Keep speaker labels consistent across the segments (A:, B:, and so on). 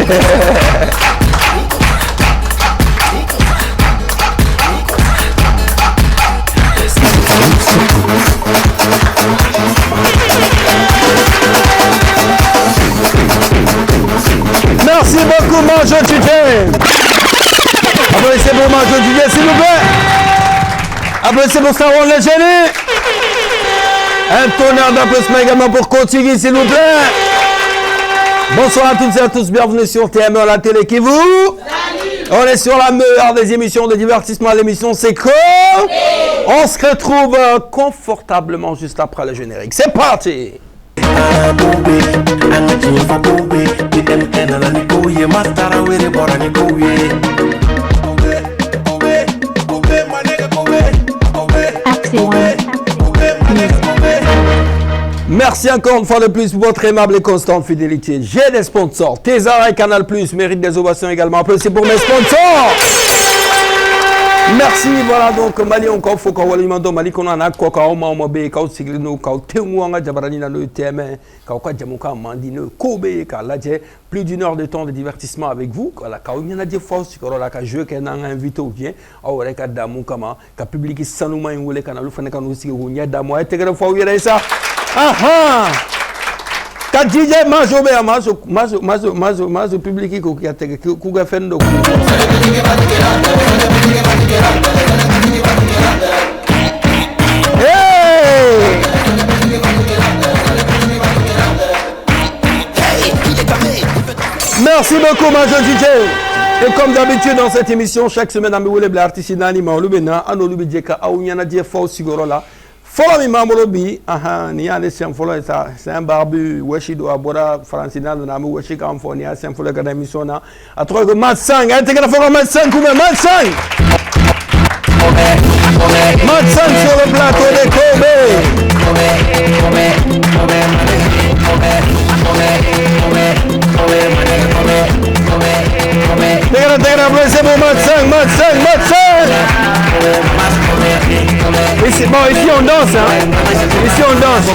A: Merci beaucoup, Manjo Tchitché. Applaudissez pour Manjo Tchitché, s'il vous plaît. Applaudissez pour Star Wars le génie. Un tonnerre d'applaudissements également pour Kotigi, s'il vous plaît. Bonsoir à toutes et à tous, bienvenue sur TME, la télé qui vous... Salut. On est sur la meilleure des émissions de divertissement, l'émission c'est quoi? On se retrouve confortablement juste après le générique. C'est parti. Merci encore une fois de plus pour votre aimable et constante fidélité. J'ai des sponsors. Tézara et Canal Plus méritent des ovations également. Applaudissez pour mes sponsors. Merci, voilà donc Mali on faut qu'on alimento Mali qu'on a quoi qu'on m'a bé qu'on sigle nous qu'on témoigne jabarani na le thème qu'on quoi jamuka mandine kobe qu'on l'a plus d'une heure de temps de divertissement avec vous voilà qu'on y en a des fois sur la ka jeu qu'on a invité ou bien au reka damu kama ka public sanuma ngule kana lu fane kanu sigue ou nya damu ay tegere fois yere ça aha ka DJ majobe mazo public ko ki atege ku ga fendo Merci beaucoup, ma jeune DJ. Et comme d'habitude dans cette émission, chaque semaine, on a des artistes d'animaux, on a des faux sigorola. Follow me, Mamolobi. C'est un barbu, Washido, Abora, Francina, Namu, Washika, Amfonia, c'est un follow de l'émission. À trois que Matsang, intègre la Matsang, Matsang. Matsang sur le plateau de Kobe. C'est bon, Matsang. Ici, bon, ici on danse, hein. Ici on danse.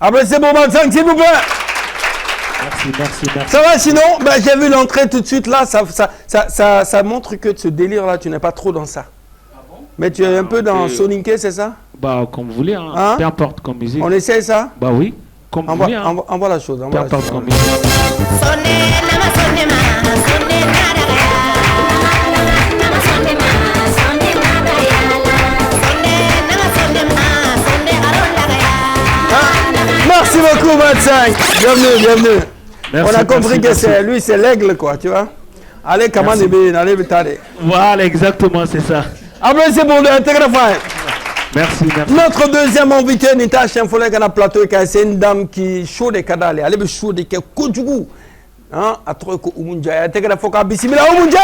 A: Après c'est bon, Matsang, s'il vous plaît. Merci. Ça va sinon j'ai vu l'entrée tout de suite là, ça montre que ce délire là, tu n'es pas trop dans ça. Ah bon? Mais tu es un peu dans Soninké, c'est ça?
B: Bah comme vous voulez, hein. Peu importe comme musique.
A: On essaie ça?
B: Bah oui, comme vous voulez. Hein.
A: Envoie la chose.
B: Peu importe comme musique.
A: Merci beaucoup, Matsang. Bienvenue.
B: Merci,
A: on a compris que c'est lui, c'est l'aigle, quoi, tu vois. Allez, comment allez,
B: voilà, exactement, c'est ça.
A: Après, c'est bon,
B: Merci.
A: Notre deuxième invité, Nita Chemfolek, à la plateau, c'est une dame qui chaud des cadales. Elle est chaud des Koudjougou. Hein, à trois coups, Oumunja. Elle est foka Bissimila Oumunja.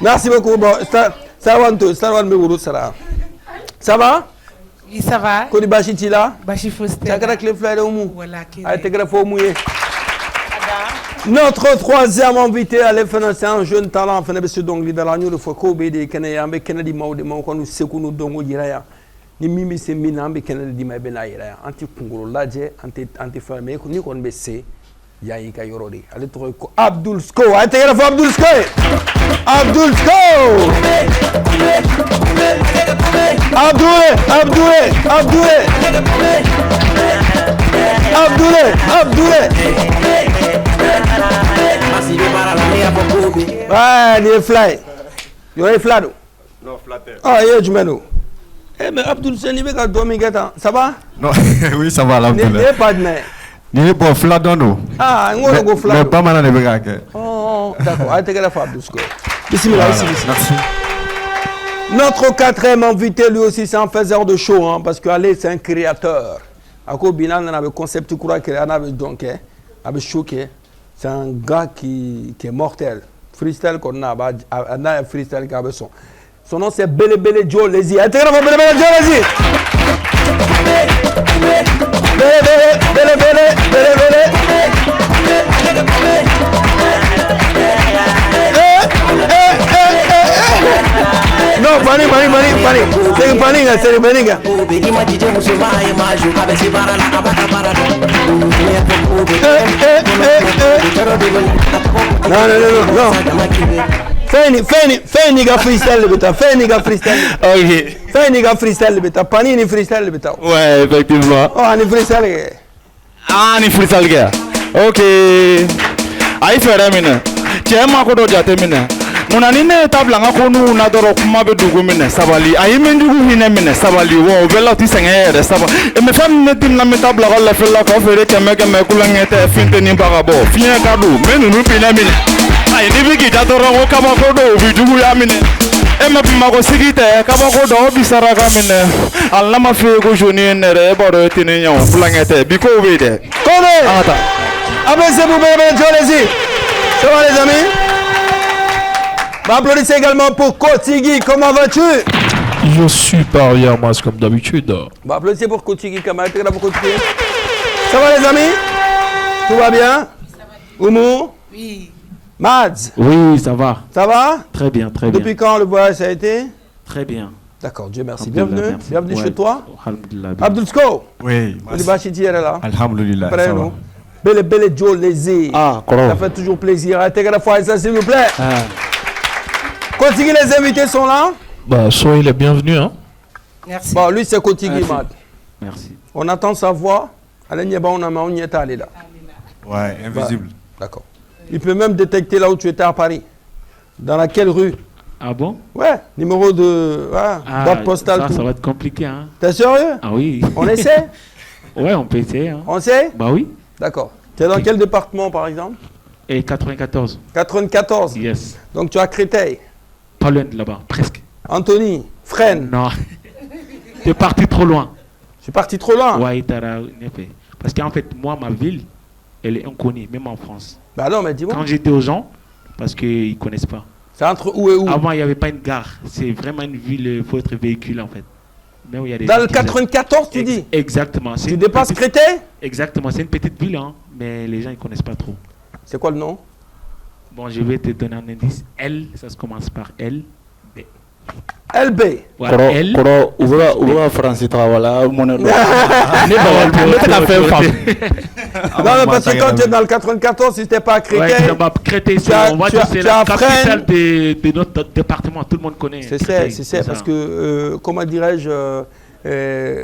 A: Merci beaucoup. Bon, Starwan Megourou, ça va?
C: Oui, ça va.
A: Kodi Bashi là?
C: Bashi Foster.
A: T'as clé fleur au mou.
C: Voilà.
A: Notre troisième invité à l'effet, c'est un jeune talent, monsieur Dongli dans la nuit, le Foko BD, Kennedy, Kennedy Maud, Monkon, Sekunu Dongo Yiraya. Ni mimi se minambe Kennedy Mabena Yiraya. Anti Kungolo Laje, anti fermé, ni kon bessé. Yaïka Yorodi. Allez, tu reconnais Abdul Sko. Allez, Abdul Sko. Abdul Sko. Ah, il est fly. Il est fly.
D: Non, flatter.
A: Ah, il est du menu. Eh, mais Abdul Senibeka Domingata, ça va?
D: Non, oui, ça va, là.
A: Il n'est pas de mer.
D: Il est bon, fladon.
A: Ah, on va go fly.
D: Mais pas mal, on est
A: Oh, d'accord. Allez, la fois Abdul Sko. Bismillah,
D: merci.
A: Notre quatrième invité, lui aussi, c'est un faiseur de show, hein, parce qu'Alé, c'est un créateur. À quoi Binan, on avait concept, tu crois qu'il y en avait donc, avait choqué. C'est un gars qui est mortel. Freestyle qu'on a, un freestyle qui a besoin. Son nom c'est Bele Bele Joe Lazy. Intégrez-moi Bele Bele Joe Lazy. Bele Bele Bele Bele Bele Bele. Non, panique. C'est une panique, c'est une panique. Non. Fais un nigga freestyle le bêta.
C: Ok.
A: Fais un nigga freestyle le bêta. Panini freestyle le bêta.
C: Ouais, effectivement.
A: Oh, on est freestyle.
C: Ah, ni freestyle gars. Ok. Aïe, frère, mine. Tiens, ma kodo jate mine. Munani ne tabla nga konu na doro kuma be dugu mine sabali. Aïe, mendugu hine mine sabali. Wow, bella ti sengere sabali. E me fam ne tim na me tabla gala fella ka fere keme kulangete finte ni bagabo. Fien kadu, menu nu pina mine. Aïe, ni bigi jatoro ngo kama kodo bidugu ya mine. E me pima ko sigite kama kodo bisara ka mine. Allah ma fe ko joni nere baro tini nyon kulangete biko wede.
A: Kone.
C: Ata.
A: Applaudissez pour Bébé Jolesi. Ça va les amis? Applaudissez également pour Kotigi. Comment vas-tu?
E: Je suis pas rien masse comme d'habitude.
A: Applaudissez pour Kotigi. Comment vas-tu? Ça va les amis? Tout va bien? Oumou?
F: Oui.
A: Mads?
B: Oui, ça va.
A: Ça va?
B: Très bien, très bien.
A: Depuis quand le voyage ça a été?
B: Très bien.
A: D'accord, Dieu merci.
B: Alhamdulillah,
A: Bienvenue.
B: merci.
A: Bienvenue
B: Ouais.
A: chez toi.
B: Alhamdulillah.
A: Abdul Sko.
D: Oui.
A: Olibachiti est là.
D: Alhamdulillah.
A: Près
D: Ça
A: nous.
D: va.
A: Bele Bele Joe Lazy.
C: Ah,
A: Ça
C: correct.
A: fait toujours plaisir. Arrêtez la fois ça s'il vous plaît.
C: Ah.
A: Kotigi, les invités sont là.
E: Bah, soyez les bienvenus, hein.
F: Merci.
A: Bon, lui c'est Kotigi,
C: Merci.
A: Mad.
B: Merci.
A: On attend sa voix. Allez, on y est allé là.
D: Ouais, invisible.
A: D'accord. Il peut même détecter là où tu étais à Paris. Dans laquelle rue?
B: Ah bon?
A: Ouais, numéro de boîte postale.
B: ça
A: tout.
B: va être compliqué, hein.
A: T'es sérieux?
B: Ah oui.
A: On essaie?
B: Ouais, on peut essayer, hein.
A: On sait?
B: Bah oui.
A: D'accord. Tu es dans quel département par exemple?
B: Et 94.
A: 94.
B: Yes.
A: Donc tu as Créteil,
B: Pas loin de là-bas, presque.
A: Anthony, Fresnes.
B: Non. T'es parti trop loin.
A: Je suis parti trop loin.
B: Ouais, parce qu'en fait, moi, ma ville, elle est inconnue, même en France.
A: Bah non, mais dis-moi.
B: Quand j'étais aux gens, parce qu'ils ne connaissent pas.
A: C'est entre où et où?
B: Avant, il n'y avait pas une gare. C'est vraiment une ville, il faut être véhicule, en fait. Mais où il y a des
A: Dans
B: gens
A: le
B: qui-
A: 94, tu dis?
B: Exactement.
A: Tu dépasses Créteil?
B: Exactement. C'est une petite ville, hein, mais les gens ne connaissent pas trop.
A: C'est quoi le nom?
B: Bon, je vais te donner un indice. L, ça se commence par L. B.
A: LB.
B: Voilà, L.
C: Koro, ouvra France travail mon
A: Non, mais parce que quand tu es dans le 94, si tu n'es pas à Créteil,
B: Créteil,
A: tu as-
B: on va
A: tu
B: dire
A: as-
B: c'est
A: tu
B: la
A: as
B: capitale de notre département. Tout le monde connaît.
A: c'est
B: Créteil,
A: ça, parce que, comment dirais-je,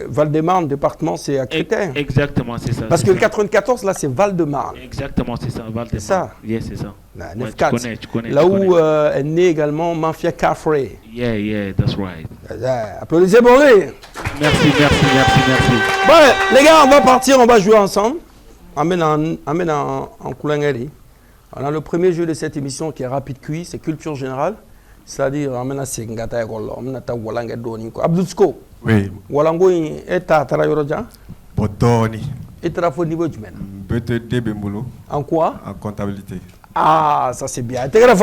A: Val-de-Marne, département, c'est à Créteil.
B: Exactement, c'est ça.
A: Parce
B: c'est
A: que le
B: ça.
A: 94, là, c'est Val-de-Marne.
B: Exactement, c'est ça.
A: C'est ça.
B: Yes, c'est ça.
A: Là,
B: Ouais,
A: 9-4.
B: tu connais.
A: Là
B: tu
A: où
B: connais.
A: est né également Mafia Cafré.
B: Yeah, that's right.
A: Applaudissez pour lui.
B: Merci.
A: Bon, les gars, on va partir, on va jouer ensemble. Amène en Koulangeli. On a le premier jeu de cette émission qui est Rapid Quiz, c'est culture générale. C'est-à-dire, amène à Sengata et Golo, amène à Walanga Doni. Abdul Sko,
D: Oui.
A: Walango est à Tarayoroja.
D: Botoni.
A: Et tu as fait niveau du mène.
D: BTD Bembolo
A: En quoi?
D: en comptabilité.
A: Ah, ça c'est bien. T'es grave.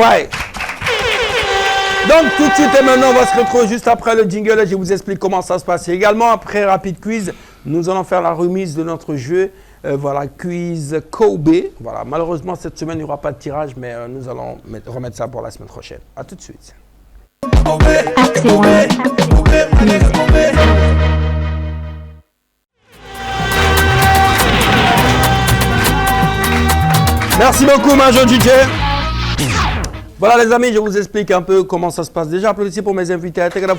A: Donc tout de suite et maintenant, on va se retrouver juste après le jingle et je vous explique comment ça se passe. Et également, après Rapid Quiz, nous allons faire la remise de notre jeu. Voilà, quiz Kobe. Voilà, malheureusement, cette semaine, il n'y aura pas de tirage, mais nous allons remettre ça pour la semaine prochaine. A tout de suite. Merci beaucoup, Major DJ. Voilà, les amis, je vous explique un peu comment ça se passe. Déjà, applaudissez pour mes invités. Comme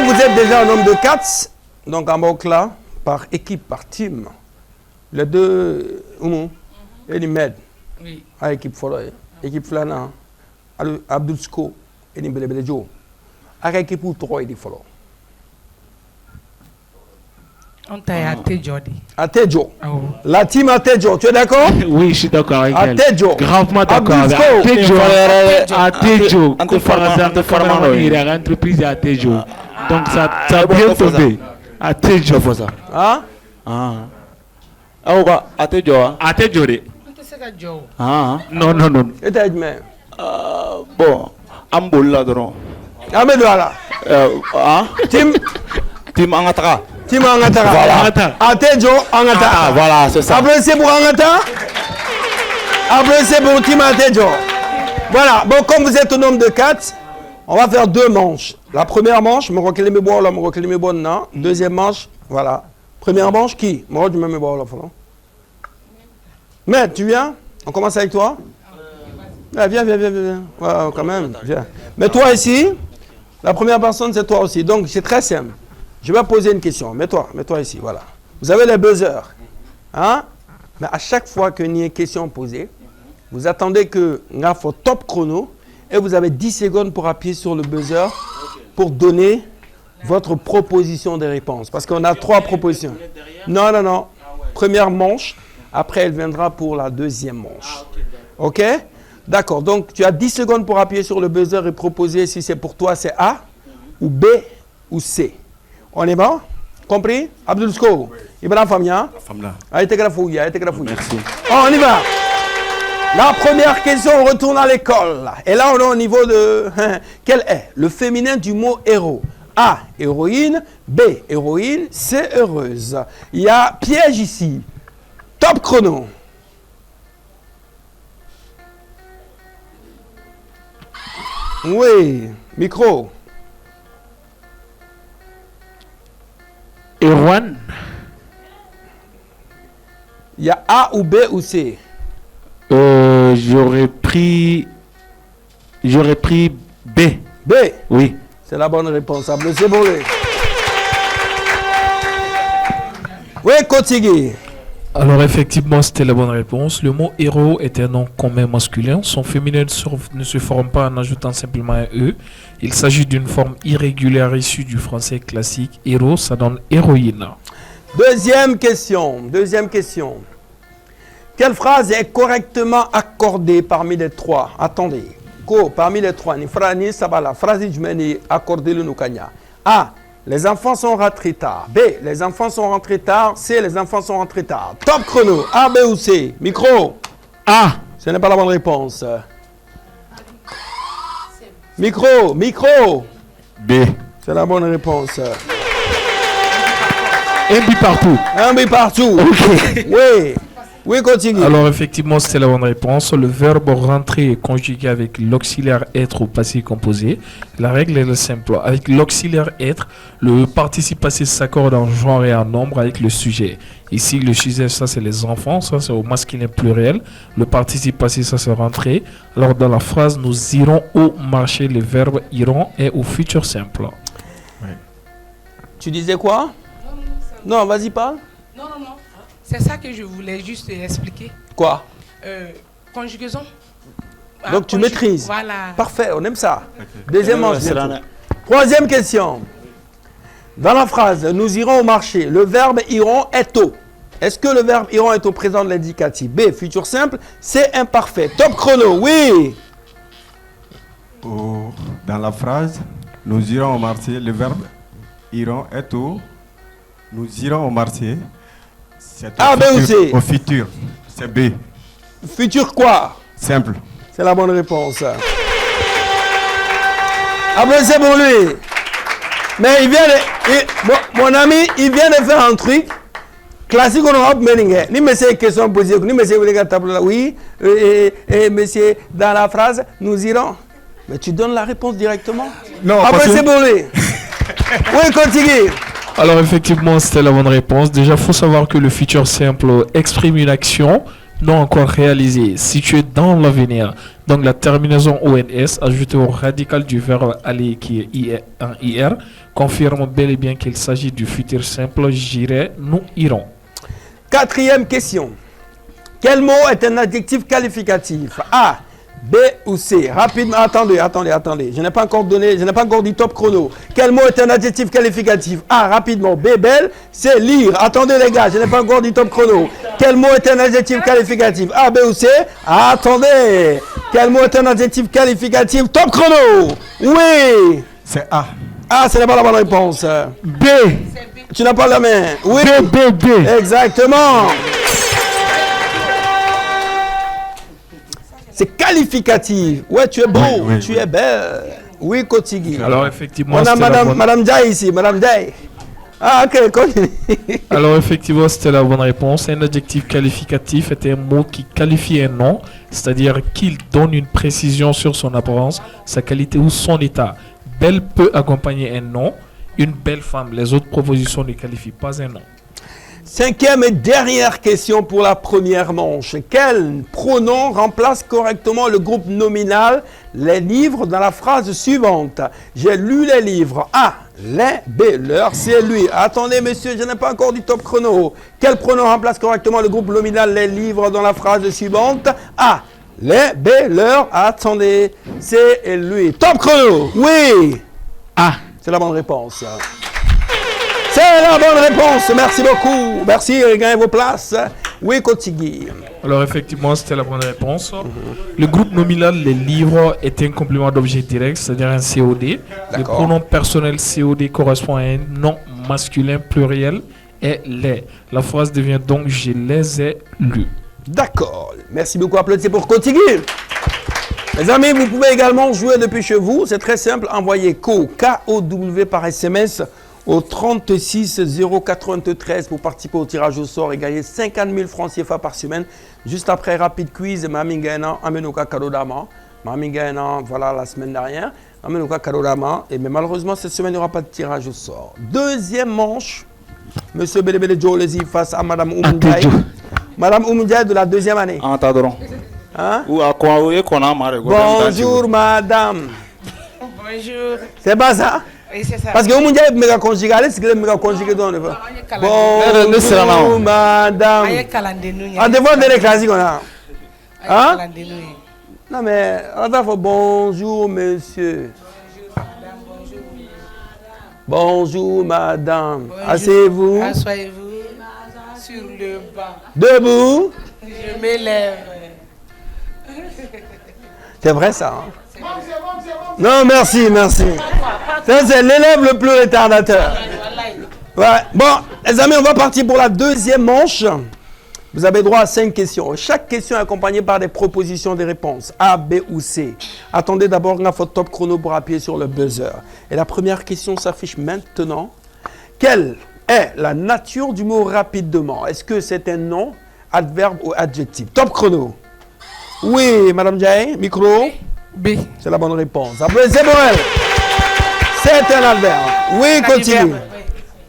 A: vous êtes déjà un homme de 4, donc en bas là, par équipe, par team, les deux, et les med,
F: Oui.
A: à équipe Foloy, équipe Flana, Abdul Sko, et les Bele Joe, à équipe ou 3 et les Folo.
F: On t'a été Jordi.
A: À Tejo.
F: Oh.
A: La team à Tejo, tu es d'accord?
B: Oui, je suis d'accord avec
A: À
B: elle.
A: Tejo.
B: Gravement d'accord avec
A: Abdul
B: elle.
A: Sko.
B: À Tejo.
C: Ante farma,
B: Il y a une entreprise à Tejo. Donc ça a bien tombé. À Tejo.
C: ça.
A: Hein?
C: Ah. Ah, ate joa.
B: À Tejo.
C: Ah,
B: Non, non, non.
A: Et t'as dit, mais.
C: bon, Amboul là dedans.
A: Ah, mais voilà.
C: Ah,
A: Tim,
C: Tim Angatara.
A: Tim Angatara.
B: Voilà.
A: Atejo Angatara.
C: Ah, voilà, c'est ça.
A: Applaudissez pour Angata. Applaudissez pour Tim Atejo. Voilà. Bon, comme vous êtes au nombre de 4, on va faire 2 manches. La première manche, deuxième manche, voilà. Première manche, qui? Mais tu viens? On commence avec toi? Ah, viens. Ouais, quand même, viens. Mais toi ici, la première personne, c'est toi aussi. Donc, c'est très simple. Je vais poser une question. Mets-toi ici, voilà. Vous avez les buzzers. Hein? Mais à chaque fois qu'il y a une question posée, vous attendez que il faut top chrono et vous avez 10 secondes pour appuyer sur le buzzer pour donner votre proposition de réponse. Parce qu'on a 3 propositions. Non. Première manche. Après, elle viendra pour la deuxième manche. OK? D'accord. Donc, tu as 10 secondes pour appuyer sur le buzzer et proposer si c'est pour toi, c'est A, ou B, ou C. On est bon? Compris? Abdul Sko, Ibrahim Famia.
D: Famla.
A: Merci. On y va. La première question, on retourne à l'école. Et là, on est au niveau de... Quel est le féminin du mot héros? A, héroïne. B, héroïne. C, heureuse. Il y a piège ici. Top chrono. Oui, micro.
B: Erwan.
A: Il y a A ou B ou C.
B: J'aurais pris B.
A: B.
B: Oui.
A: C'est la bonne réponse. Applaudissez pour lui. Oui, Kotigi.
E: Alors effectivement, c'était la bonne réponse. Le mot héros est un nom commun masculin. Son féminin ne se forme pas en ajoutant simplement un E. Il s'agit d'une forme irrégulière issue du français classique. Héros, ça donne héroïne.
A: Deuxième question. Quelle phrase est correctement accordée parmi les 3? Attendez. Parmi les 3, la phrase est accordée le Nukanya. A. Les enfants sont rentrés tard. B. Les enfants sont rentrés tard. C. Les enfants sont rentrés tard. Top chrono. A, B ou C? Micro.
B: A.
A: Ce n'est pas la bonne réponse. Micro.
C: B.
A: C'est la bonne réponse.
B: Un but partout.
A: Un but partout.
B: Ok.
A: Oui, continue.
E: Alors effectivement, c'était la bonne réponse. Le verbe rentrer est conjugué avec l'auxiliaire être au passé composé. La règle est simple. Avec l'auxiliaire être, le participe passé s'accorde en genre et en nombre avec le sujet. Ici, le sujet, ça c'est les enfants, ça c'est au masculin pluriel. Le participe passé, ça c'est rentrer. Alors dans la phrase, nous irons au marché, le verbe iront est au futur simple.
D: Ouais.
A: Tu disais quoi? Non, vas-y, parle.
F: Non. C'est ça que je voulais juste expliquer.
A: Quoi?
F: Conjugaison.
A: Donc tu maîtrises.
F: Voilà.
A: Parfait, on aime ça.
D: Okay.
A: Deuxième manche. Troisième question. Dans la phrase, nous irons au marché, le verbe iront est au. Est-ce que le verbe iront est au présent de l'indicatif? B, futur simple. C, imparfait. Top chrono, oui.
D: Dans la phrase, nous irons au marché, le verbe iront est au. Nous irons au marché. C'est
A: A, B ou C?
D: Au futur. C'est B.
A: Futur quoi?
D: Simple.
A: C'est la bonne réponse. Applaudissez pour lui. Mais il vient de... mon ami, il vient de faire un truc classique en Europe, mais ni monsieur question posée, ni monsieur oui, et monsieur, dans la phrase, nous irons. Mais tu donnes la réponse directement?
D: Non,
A: applaudissez pour lui. Oui, continue.
E: Alors effectivement, c'était la bonne réponse. Déjà, il faut savoir que le futur simple exprime une action non encore réalisée, située dans l'avenir. Donc la terminaison ONS ajoutée au radical du verbe aller qui est un IR confirme bel et bien qu'il s'agit du futur simple j'irai, nous irons.
A: Quatrième question. Quel mot est un adjectif qualificatif? A, B ou C? Rapidement, attendez. Je n'ai pas encore dit top chrono. Quel mot est un adjectif qualificatif? A, rapidement. B, belle. C, lire. Attendez les gars, je n'ai pas encore dit top chrono. Quel mot est un adjectif qualificatif? A, B ou C? Attendez. Quel mot est un adjectif qualificatif? Top chrono. Oui.
D: C'est A.
A: A, ce n'est pas la bonne réponse.
B: B.
A: Tu n'as pas la main. Oui.
B: B.
A: Exactement. C'est qualificatif. Ouais, tu es beau,
D: Oui,
A: tu es belle. Oui, Kotigui.
E: Alors effectivement,
A: On a
E: c'était la bonne-
A: Madame Jai ici, Madame Jai. Ah, ok, continue.
E: Alors effectivement, c'était la bonne réponse. Un adjectif qualificatif est un mot qui qualifie un nom, c'est-à-dire qu'il donne une précision sur son apparence, sa qualité ou son état. Belle peut accompagner un nom. Une belle femme. Les autres propositions ne qualifient pas un nom.
A: Cinquième et dernière question pour la première manche. Quel pronom remplace correctement le groupe nominal les livres dans la phrase suivante? J'ai lu les livres. A. Les. B. Leur. C. Lui. Attendez, monsieur, je n'ai pas encore du top chrono. Quel pronom remplace correctement le groupe nominal les livres dans la phrase suivante? A. Les. B. Leur. Attendez. C. Et lui. Top chrono. Oui.
B: Ah,
A: C'est la bonne réponse. C'est la bonne réponse. Merci beaucoup. Merci. Gagnez vos places. Oui, Kotigui.
E: Alors effectivement, c'était la bonne réponse. Le groupe nominal les livres est un complément d'objet direct, c'est-à-dire un COD. Le
A: D'accord.
E: pronom personnel COD correspond à un nom masculin pluriel et les. La phrase devient donc je les ai lus.
A: D'accord. Merci beaucoup. Applaudissez pour Kotigui. Les amis, vous pouvez également jouer depuis chez vous. C'est très simple. Envoyez K-O-W par SMS au 36 093 pour participer au tirage au sort et gagner 50 000 francs CFA par semaine. Juste après Rapid Quiz, Mami Gaënan, Amenoka Kadodama. Mami Gaënan, voilà la semaine dernière. Amenoka Kadodama. Mais malheureusement, cette semaine, il n'y aura pas de tirage au sort. Deuxième manche. Monsieur Belebele Jolezi face à Madame Oumoudjaï. Madame Oumoudjaï de la deuxième année.
C: An ta dɔrɔn
A: Hein?
C: ou a kɔn o ye kɔnɔ ma de ko
A: Bonjour madame.
F: Bonjour.
A: C'est pas ça?
F: Oui, c'est ça.
A: Parce que vous avez méga conjugué, c'est que le méga conjugué dans le Bonjour madame.
F: Aye kalande nou
A: Ah, devant des classiques on a.
F: Aye
A: Hein?
F: kalande nou.
A: Non mais, attends, faut bonjour monsieur. Bonjour madame.
F: Bonjour.
A: Asseyez-vous.
F: Asseyez-vous sur le banc.
A: Debout.
F: Je m'élève.
A: C'est vrai ça. Hein? Non, merci, merci. Ça, c'est l'élève le plus retardateur. Ouais. Bon, les amis, on va partir pour la deuxième manche. Vous avez droit à 5 questions. Chaque question est accompagnée par des propositions de réponses A, B ou C. Attendez d'abord votre top chrono pour appuyer sur le buzzer. Et la première question s'affiche maintenant. Quelle est la nature du mot rapidement? Est-ce que c'est un nom, adverbe ou adjectif? Top chrono. Oui, Madame Jay, micro.
F: B.
A: C'est la bonne réponse. Applaudissez pour elle. C'est un adverbe. Oui, continue.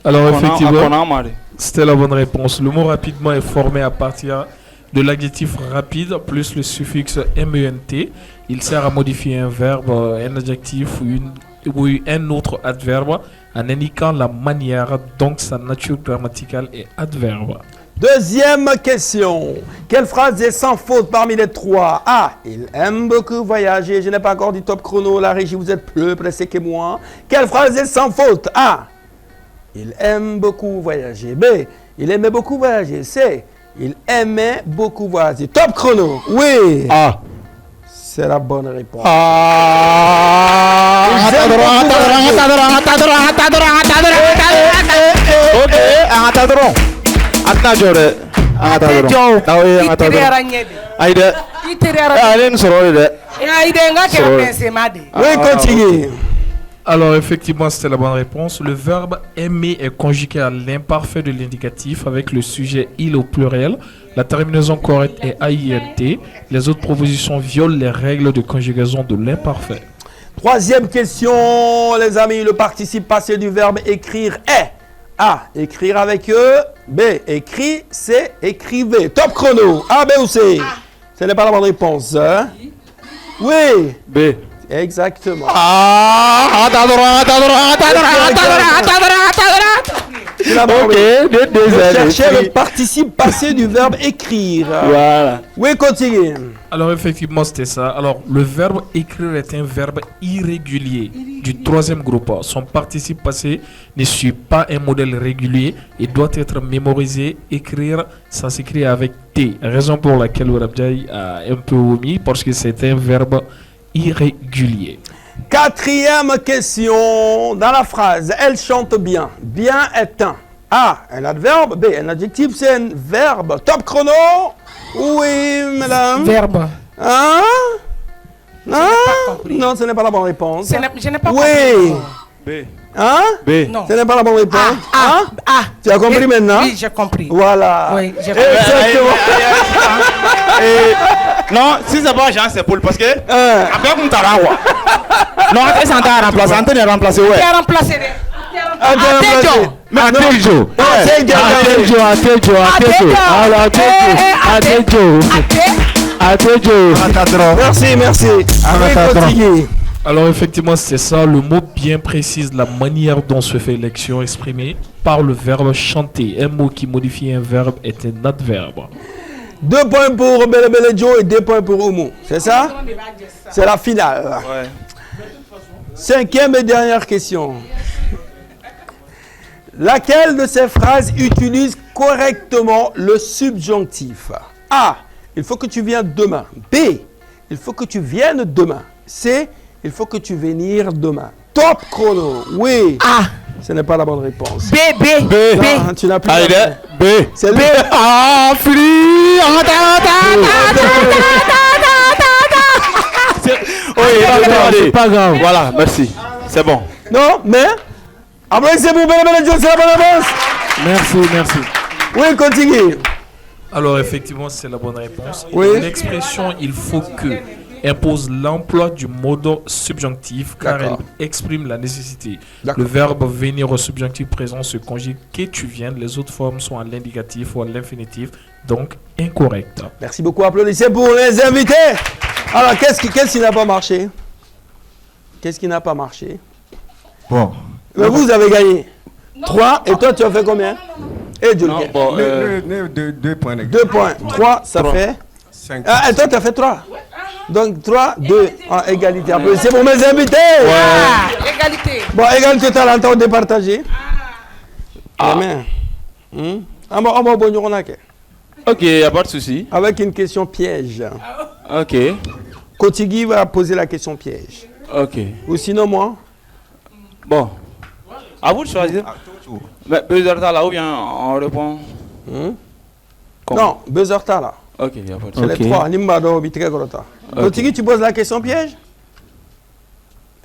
E: Alors
C: a
E: effectivement,
C: kɔnɔ ma de
E: c'était la bonne réponse. Le mot rapidement est formé à partir de l'adjectif rapide plus le suffixe MENT. Il sert à modifier un verbe, un adjectif ou un autre adverbe en indiquant la manière, donc sa nature grammaticale est adverbe.
A: Deuxième question. Quelle phrase est sans faute parmi les trois? A. Il aime beaucoup voyager. Je n'ai pas encore du top chrono. La régie, vous êtes plus pressé que moi. Quelle phrase est sans faute? A. Il aime beaucoup voyager. B. Il aimait beaucoup voyager. C. Il aimait beaucoup voyager. Top chrono. Oui.
C: ah
A: C'est la bonne réponse.
C: ah an ta dɔrɔn an ta dɔrɔn an ta dɔrɔn an ta dɔrɔn an ta dɔrɔn an ta dɔrɔn an ta dɔrɔn ok an ta dɔrɔn an tɛna jɔ dɛ an ka taa dɔrɔn aw ye an ka taa dɔrɔn
F: Iterera ɲɛ de.
C: ayi dɛ
F: Iterera.
C: ale ye nin sɔrɔ o de dɛ
F: Ayi de nga kɛra pɛnsema de.
A: Oui, continue.
E: Alors effectivement, c'était la bonne réponse. Le verbe aimer est conjugué à l'imparfait de l'indicatif avec le sujet il au pluriel. La terminaison correcte est AINT. Les autres propositions violent les règles de conjugaison de l'imparfait.
A: Troisième question, les amis. Le participe passé du verbe écrire est A. Écrire avec E. B. Écrit. C. Écrivez. Top chrono. A, B ou C? Ce n'est pas la bonne réponse. Hein? Oui.
C: b
A: Exactement.
C: ah an ta dɔrɔn an ta dɔrɔn an ta dɔrɔn an ta dɔrɔn an ta dɔrɔn an ta dɔrɔn
A: C'est la bonne
C: ok
A: réponse.
C: de
A: Vous
C: deux
A: cherchez le participe passé du verbe écrire.
C: voilà
A: Oui, continue.
E: Alors effectivement, c'était ça. Alors le verbe écrire est un verbe irrégulier du troisième groupe. Son participe passé ne suit pas un modèle régulier et doit être mémorisé. Écrire, ça s'écrit avec T. Raison pour laquelle Rabjaï a un peu omis parce que c'est un verbe irrégulier.
A: Quatrième question. Dans la phrase, elle chante bien. Bien est un. A. Un adverbe. B. Un adjectif. C'est un verbe. Top chrono. Oui, madame.
F: Verbe.
A: Hein?
F: Je n'ai pas compris.
A: Non, ce n'est pas la bonne réponse.
F: Je n'ai pas compris.
A: Oui.
B: B.
A: Hein?
C: B.
F: Non.
A: Ce n'est pas la bonne réponse. Hein? Tu as compris
F: Oui,
A: maintenant?
F: Oui, j'ai compris.
A: Voilà.
F: Oui, j'ai compris.
A: Exactement.
C: Non, si c'est pas Jean, c'est Paul parce que.
A: Hein.
C: Après, on t'a renvoyé. Non, c'est ça, t'as remplacé. Antoine est remplacé, ouais.
F: Tu as remplacé.
A: Ah, tu as remplacé.
C: Mais Atejo.
A: Merci, merci. Oui, continue.
E: Alors effectivement, c'est ça. Le mot bien précise la manière dont se fait l'action exprimée par le verbe chanter. Un mot qui modifie un verbe est un adverbe.
A: 2 points pour Bele Bele Joe et 2 points pour Omo. C'est ça? C'est la finale.
C: Ouais.
A: 5e et dernière question. Laquelle de ces phrases utilise correctement le subjonctif? A. Il faut que tu viennes demain. B. Il faut que tu viennes demain. C. Il faut que tu venir demain. Top chrono. Oui.
F: A.
A: Ce n'est pas la bonne réponse.
F: B.
A: Non, tu n'as plus.
C: Allez, B.
A: C'est lui.
C: Ah, free.
E: C'est pas grave.
C: Voilà, merci. C'est bon.
A: Non, mais. Applaudissez pour Bele Bele Joe, c'est la bonne réponse.
E: Merci.
A: Oui, continue.
E: Alors effectivement, c'est la bonne réponse.
A: Oui.
E: L'expression il faut que impose l'emploi du mode subjonctif car
A: D'accord.
E: elle exprime la nécessité.
A: D'accord.
E: Le verbe venir au subjonctif présent se conjugue que tu viennes. Les autres formes sont à l'indicatif ou à l'infinitif, donc incorrect.
A: Merci beaucoup. Applaudissez pour les invités. Alors, qu'est-ce qui n'a pas marché? Qu'est-ce qui n'a pas marché?
D: Bon.
A: Mais vous avez gagné 3 et toi tu as fait combien? Et Dieu
C: Non, bon,
D: 2 points.
A: 2 points. 3, ça fait.
D: 5.
A: Ah, et toi tu as fait 3. Donc 3, 2, en égalité. Applaudissez pour mes invités.
F: Égalité.
A: Bon, égalité, tu as l'entente de partager. Amen.
C: Ok, y a pas de souci.
A: Avec une question piège.
C: Ok.
A: Kotigui va poser la question piège.
C: Ok.
A: Ou sinon moi.
C: Bon. À vous de choisir. Mais buzzer là ou bien on répond. Comment?
A: Non, buzzer t'as là.
C: Ok, y a pas de
A: C'est
C: souci.
A: les 3. Nimbado, Bitré, Gorota.
C: Ok.
A: Kotigui, tu poses la question piège?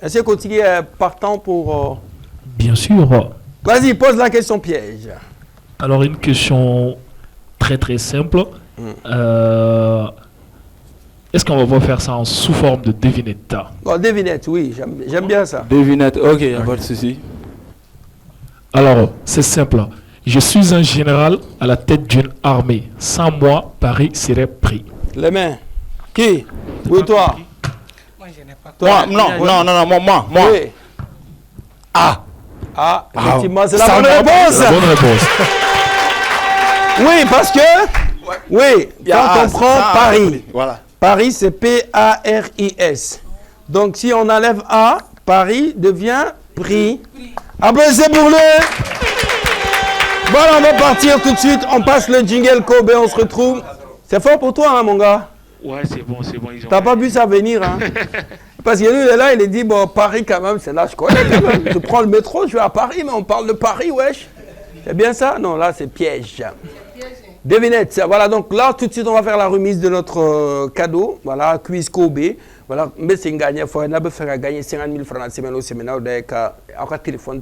A: Est-ce que Kotigui est partant pour.
E: Bien sûr.
A: Vas-y, pose la question piège.
E: Alors une question très simple. Est-ce qu'on va pas faire ça en sous forme de devinette?
A: Bon, devinette, oui, j'aime bien ça.
C: Devinette, ok, y a pas de souci.
E: Alors, c'est simple. Je suis un général à la tête d'une armée. Sans moi, Paris serait pris.
A: Les mains. Qui? Oui, toi.
F: Moi, je n'ai pas
A: Toi.
C: Non, moi.
A: Oui. Ah, effectivement, c'est la
C: Ça
A: bonne
C: va.
A: réponse.
E: La bonne réponse.
A: Oui, parce que. Oui, quand on prend Paris.
C: Voilà.
A: Paris, c'est P-A-R-I-S. Donc, si on enlève A, Paris devient prix. Applaudissez pour lui. Voilà, on va partir tout de suite. On passe le jingle Kobe, on se retrouve. C'est fort pour toi, hein, mon gars.
B: Ouais, c'est bon. Ils ont
A: T'as pas vu ça venir, hein? Parce que lui, il est là, il est dit, bon, Paris quand même, c'est là, je connais quand même. Je prends le métro, je vais à Paris, mais on parle de Paris, wesh. C'est bien ça? Non, là, c'est piège. Devinette. Voilà, donc là, tout de suite, on va faire la remise de notre cadeau. Voilà, quiz Kobe. Voilà, mais c'est gagné. Il faut faire gagner 50 000 francs semaine au séminaire de téléphone.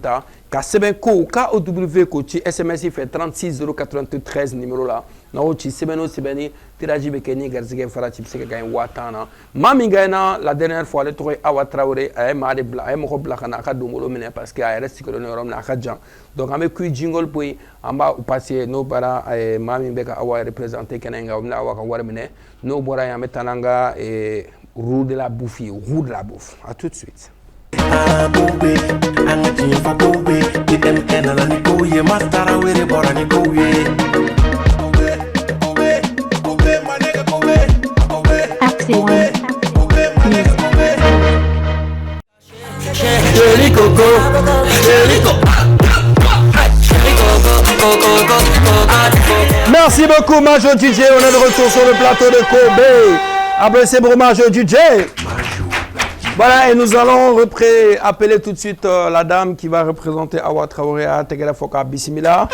A: Ka semaine ko KOW ko tu SMS il fait 36 093 numéro là. Na o ci semaine au semaine tiraji be keni garzige fara ci se gagner watana. Mami gagna la dernière fois le tour Awa Traoré ay ma de bla ay mo ko bla kana ka domolo mene parce que ay reste que le rom na ka jan. Donc ame ku jingle boy amba passer no para ay mami be ka Awa représenter kenenga na Awa ka war mene no bora ya metananga et roue de la bouffe. À tout de suite. Merci beaucoup, Majo DJ. On est de retour sur le plateau de Kobe. Applaudissez pour Majo DJ. Voilà, et nous allons appeler tout de suite la dame qui va représenter Awa Traoré à Tegela Foka Bismillah.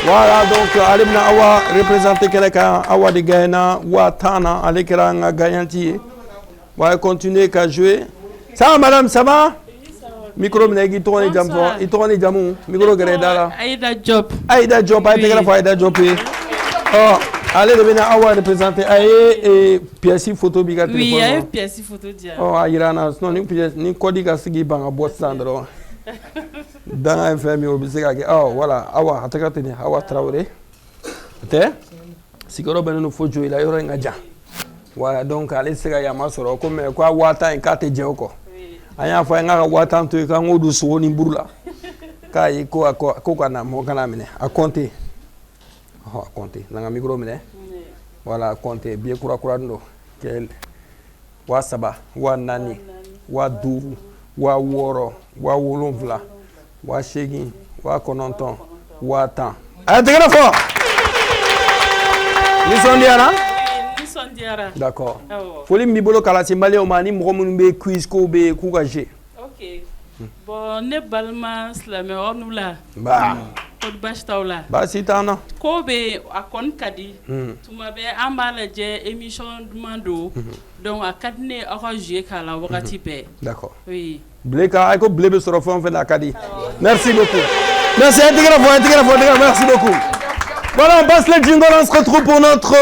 A: Voilà, donc allez maintenant Awa représenter quelqu'un, Awa de Gaïna, Watana, allez quelqu'un gagnanti. Voilà, continuer qu'à jouer. Ça va madame, ça va? Micro mnegi tourne jambo, il tourne jamou, micro gredala.
G: Aïda Job.
A: Aïda Job, Aïda Job. Oh, allez devenir Awa représenter Aïe et pièce photo biga téléphone.
G: Oui, Aïe pièce photo dia.
A: Oh, Aïrana, non ni pièce ni kodi ka sigi banga boss sandro. Dans un film au bisega. Oh, voilà, Awa atakateni Awa Traoré. Te? Sikoro benno fo jouer la yoro ngaja. Voilà, donc allez sega ya masoro comme quoi wata en kate jeko. Anya fa nga wata to ka ngodu so ni burla. Kai ko kana mo kana mine a compter. Oh, a compter. Nanga micro mine. Voilà, compter bien kura ndo. Quel wa saba, wa nani, wa duru, wa woro, wa wolonvla, wa shegi, wa kononton, wa tan. Allez, fort. D'accord. Folie mbibolo kala simbale o mani mo mun be quiz ko be ku ga je.
G: OK. Bon ne balma slame onula.
A: Ba.
G: Pod bastawla.
A: Ba sitana.
G: Ko be akon kadi. Tuma be ambala je émission demando. Donc akadne arranger kala wakati be.
A: D'accord.
G: Oui.
A: Bleka ay ko blebe soro fon fe na kadi. Merci beaucoup. Merci merci beaucoup. Voilà, on passe le jingle, on se retrouve pour notre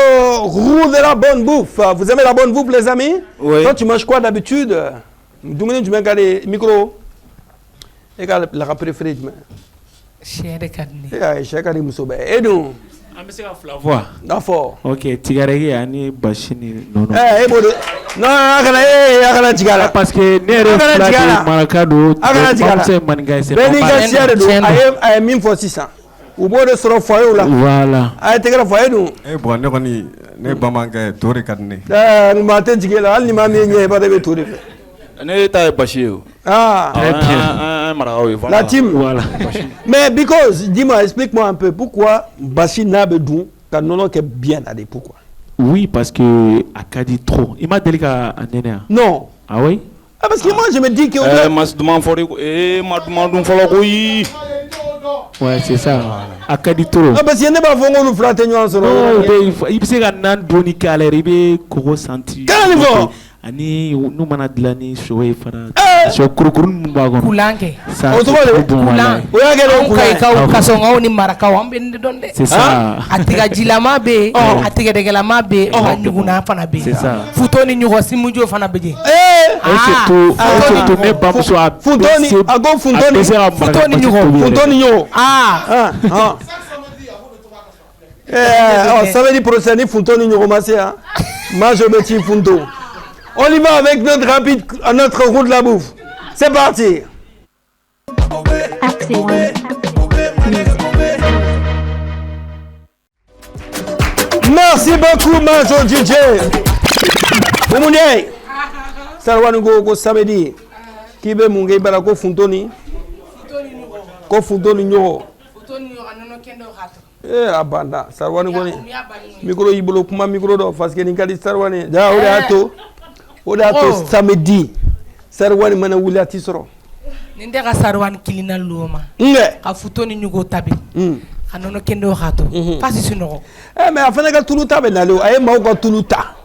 A: roue de la bonne bouffe. Vous aimez la bonne bouffe, les amis?
C: Oui.
A: Toi, tu manges quoi d'habitude? Tu mets le micro. Et la préférée, tu mets.
F: Cher de carne.
A: Et nous?
B: Flavor.
A: D'accord.
B: Ok, tigaregi ani bashini non.
A: Non,
B: parce que nere flaki marakado.
A: I am in for 600. Ou bon de sera foyer là.
B: Voilà.
A: Ah, t'es grave foyer nous.
D: Eh bon, ne bamanga tore kadne.
A: Nous matin tigela, ni mami n'y pas de tour.
C: Ne ta bashio.
A: Ah.
B: Très bien.
A: La team.
B: Voilà.
A: Mais because, dis-moi, explique-moi un peu pourquoi Bashi n'a bedou quand non est bien allé pourquoi?
B: Oui, parce que Akadi trop. Il m'a délicat à Nénéa.
A: Non.
B: Ah oui?
A: Ah parce que moi je me dis que
B: ouais, c'est ça. Akadi trop.
A: Ah parce qu'il n'y a pas vraiment nous flatter nous ensemble.
B: Il peut se nan doni kala ribe ko senti.
A: Quel niveau?
B: Ani nu mana dilani showe fara. So kurukurun mbagon.
F: Kulange.
B: Ça.
F: Kulang.
A: Oya gele
F: Kulang. Ka kasonga oni maraka wambe donde.
B: C'est ça.
F: Atiga jilama be, atiga degelama be, nyuguna fana be.
B: C'est ça.
F: Futoni nyugo simujo fana beje.
B: Et surtout ne pas so a.
A: Futoni, ago futoni.
F: Futoni nyugo.
A: Futoni nyugo.
F: Ah.
A: Ça veut dire prochaine futoni nyugo massé hein. Moi je me tire funto. On y va avec notre roue de la bouffe. C'est parti. Merci beaucoup, Major DJ. Boumounier. Salwanugo ko samedi. Kibe munge bara ko funtoni. Ko funtoni nyoro.
F: Futoni nyugo anono kendo hato.
A: Abanda. Salwanugo ni. Micro ibolo kuma micro do parce que ni kadi salwani. Ja ore ato. Odato samedi sarwani mana wulati soro
F: ninde ka sarwani kilina luma
A: nge
F: ka futoni nyugo tabi anono kendo hato pasi suno
A: mais afana ka tuluta be nalo ay maw ka tuluta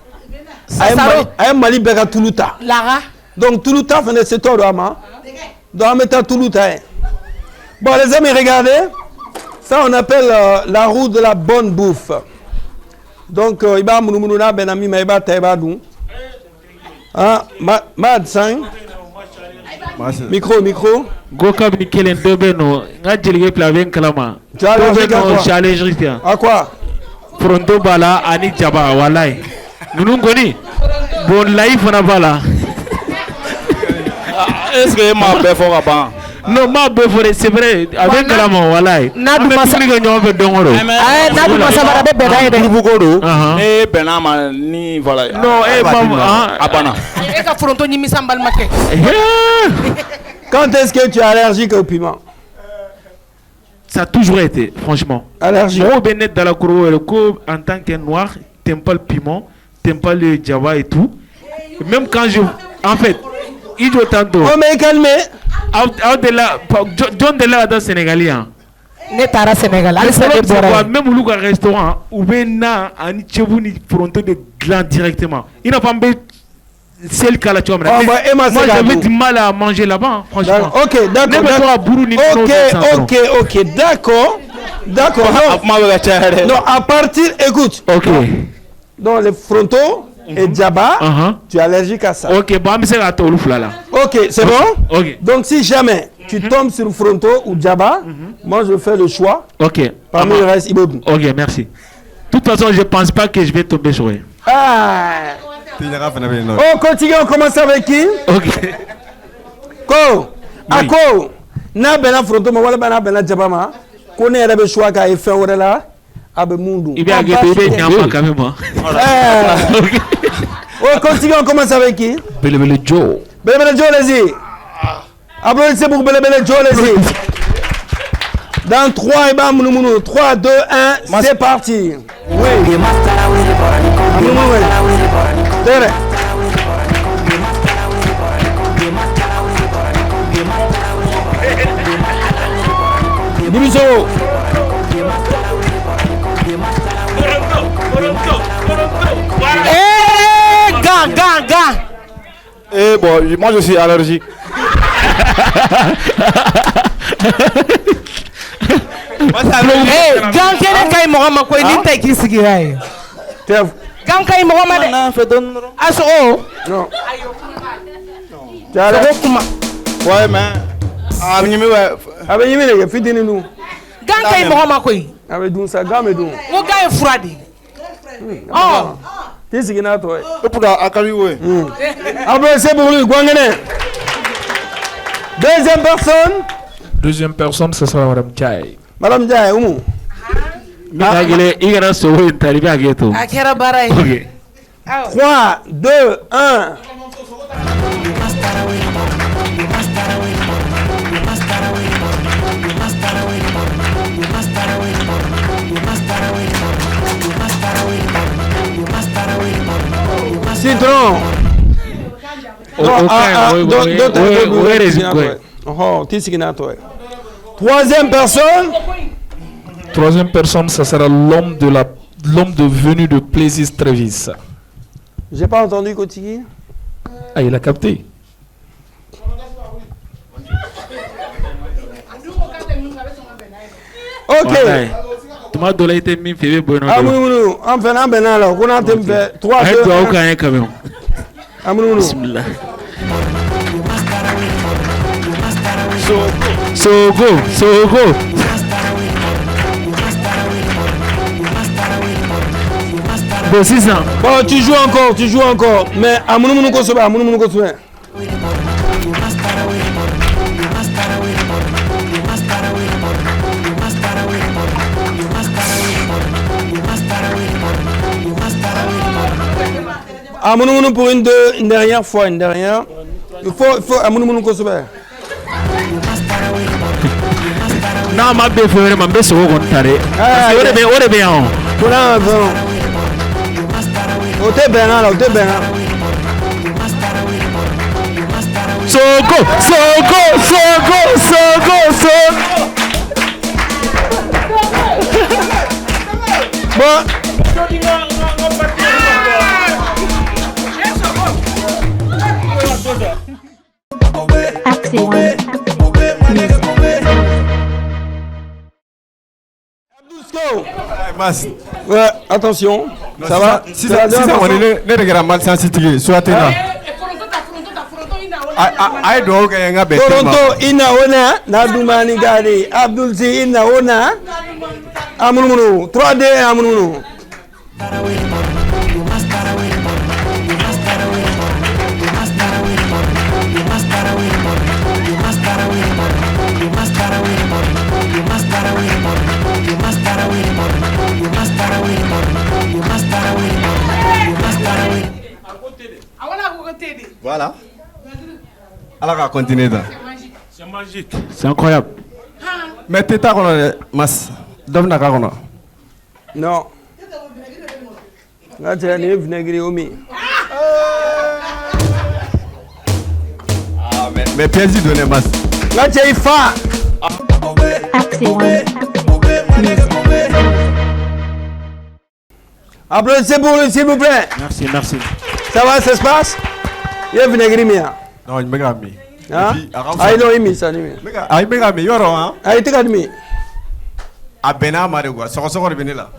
A: ay mali be ka tuluta
F: lara
A: donc tuluta fene c'est toi ama donc mettre tuluta bon les amis regardez ça on appelle la roue de la bonne bouffe donc iba munumunu na benami ma iba taiba dun. Ah, Mad Sang. Micro.
B: Go kabni kelen dobeno. Nga jelige plaven kalama. Dobeno challenge ristia.
A: À quoi?
B: Pronto bala ani jaba walai. Nunu ngoni. Bon life na bala.
C: Est-ce que ma be fo ba?
B: Non, ma be fo c'est vrai. Avec kalama walai.
F: Na du masa
B: ni nyo be dongoro.
F: Na du masa bara be beda de
C: bugodo. Ne benama ni voilà.
B: Non,
C: abana.
F: E ka fronto ni misambal make.
A: Quand est-ce que tu es allergique au piment?
B: Ça a toujours été, franchement.
A: Allergique.
B: Moi, Benet dans la cour, en tant que noir, t'aimes pas le piment, t'aimes pas le java et tout. Même quand je. En fait, il doit tantôt.
A: Oh, mais calmez.
B: John de là dans Sénégalais.
F: Ne taara Sénégal.
B: Même au restaurant, ou bien na ani chebu ni fronto de gland directement. Il n'a pas celle qu'à la tu moi j'avais du mal à manger là-bas, franchement.
A: Ok, d'accord. Ok, d'accord. D'accord. Non, à partir, écoute.
B: Ok.
A: Donc les frontaux et djaba, tu es allergique à ça.
B: Ok, bon, mais c'est la tour là.
A: Ok, c'est bon.
B: Ok.
A: Donc si jamais tu tombes sur frontaux ou djaba, moi je fais le choix.
B: Ok.
A: Parmi le reste, Ibodou.
B: Ok, merci. De toute façon, je pense pas que je vais tomber sur eux.
A: Ah. Oh, continue, on commence avec qui?
B: Ok.
A: Ko. Ako. Na bena fronto ma wala bena djaba ma. Ko ne yɛrɛ bɛ choix k'a ye fɛn wɛrɛ la a bɛ mun dun.
B: Il bɛ ɲama quand même.
A: Oh, continue, on commence avec qui?
E: Belebele Joe.
A: Belebele Joe, les-y. Applaudissez pour Belebele Joe, les-y. Dans 3, et bam, 3, 2, 1, c'est parti. Oui. Tere. Dibiso.
F: Gars.
C: Eh bon, moi je suis allergique.
F: Gan kene kai mɔgɔ ma koyi ni ta k'i sigi n'a ye. Gan kai mɔgɔ ma dɛ. A sogo.
A: Non.
F: Sogo kuma.
C: Ouais mais a bɛ ɲimi wɛ.
A: A bɛ ɲimi de kɛ fitinin dun.
F: Gan kai mɔgɔ ma koyi.
A: A bɛ dun sa gan bɛ dun.
F: N ko gan ye fura de ye.
A: T'i sigi n'a tɔ ye.
C: E pourtant a ka di o ye.
A: Applaudissez pour lui, Gwangene. Deuxième personne.
E: Deuxième personne, ce sera Madame Tchai.
A: Madame Tchai, où?
B: Il y a un saut intérieur à Ghetto.
F: A kɛra baara ye.
B: Ok.
A: 3, 2, 1. Citron. Troisième personne.
E: Troisième personne, ça sera l'homme devenu de Plaisir Trévis.
A: J'ai pas entendu Kotiki.
E: Ah, il a capté.
A: Ok.
B: Tu m'as donné tes mines fait bon.
A: Ah oui, on fait un bénin là. On a fait 3 2
B: quand même. Bismillah. Sogo. Bon, 6 ans.
A: Bon, tu joues encore. Mais à Mounou Kosoba, Ah, Mounou pour une dernière fois, une dernière. Il faut à Mounou Kosoba.
B: Non, ma belle frère, ma belle soeur, on t'a dit. On est bien.
A: Pour un vent. On t'est bien là, on t'est bien là.
B: Sogo.
A: Bon. Ouais, attention. Ça va?
D: Si ça on est les regards mal sensibiliser soit là. Ai do ga nga be.
A: Toronto ina ona na dumani gari. Abdul Si ina ona. Amununu 3D amununu.
D: Voilà. Alors, on va continuer.
B: C'est magique. C'est incroyable.
D: Mais tu as mas.
A: Non. Là, tu as un vinaigre au mi.
D: Mais pièce donné mas.
A: Là, tu as fa.
H: Axé One.
A: Applaudissez pour lui, s'il vous plaît.
B: Merci, merci.
A: Ça va, ça se passe? Il est venu grimir.
D: Non, il m'a gagné.
A: Ah, il a mis ça.
D: Ah, il m'a gagné, il hein?
A: Ah, il t'a gagné.
D: Ah, Bena Marégoua, ça va venir là.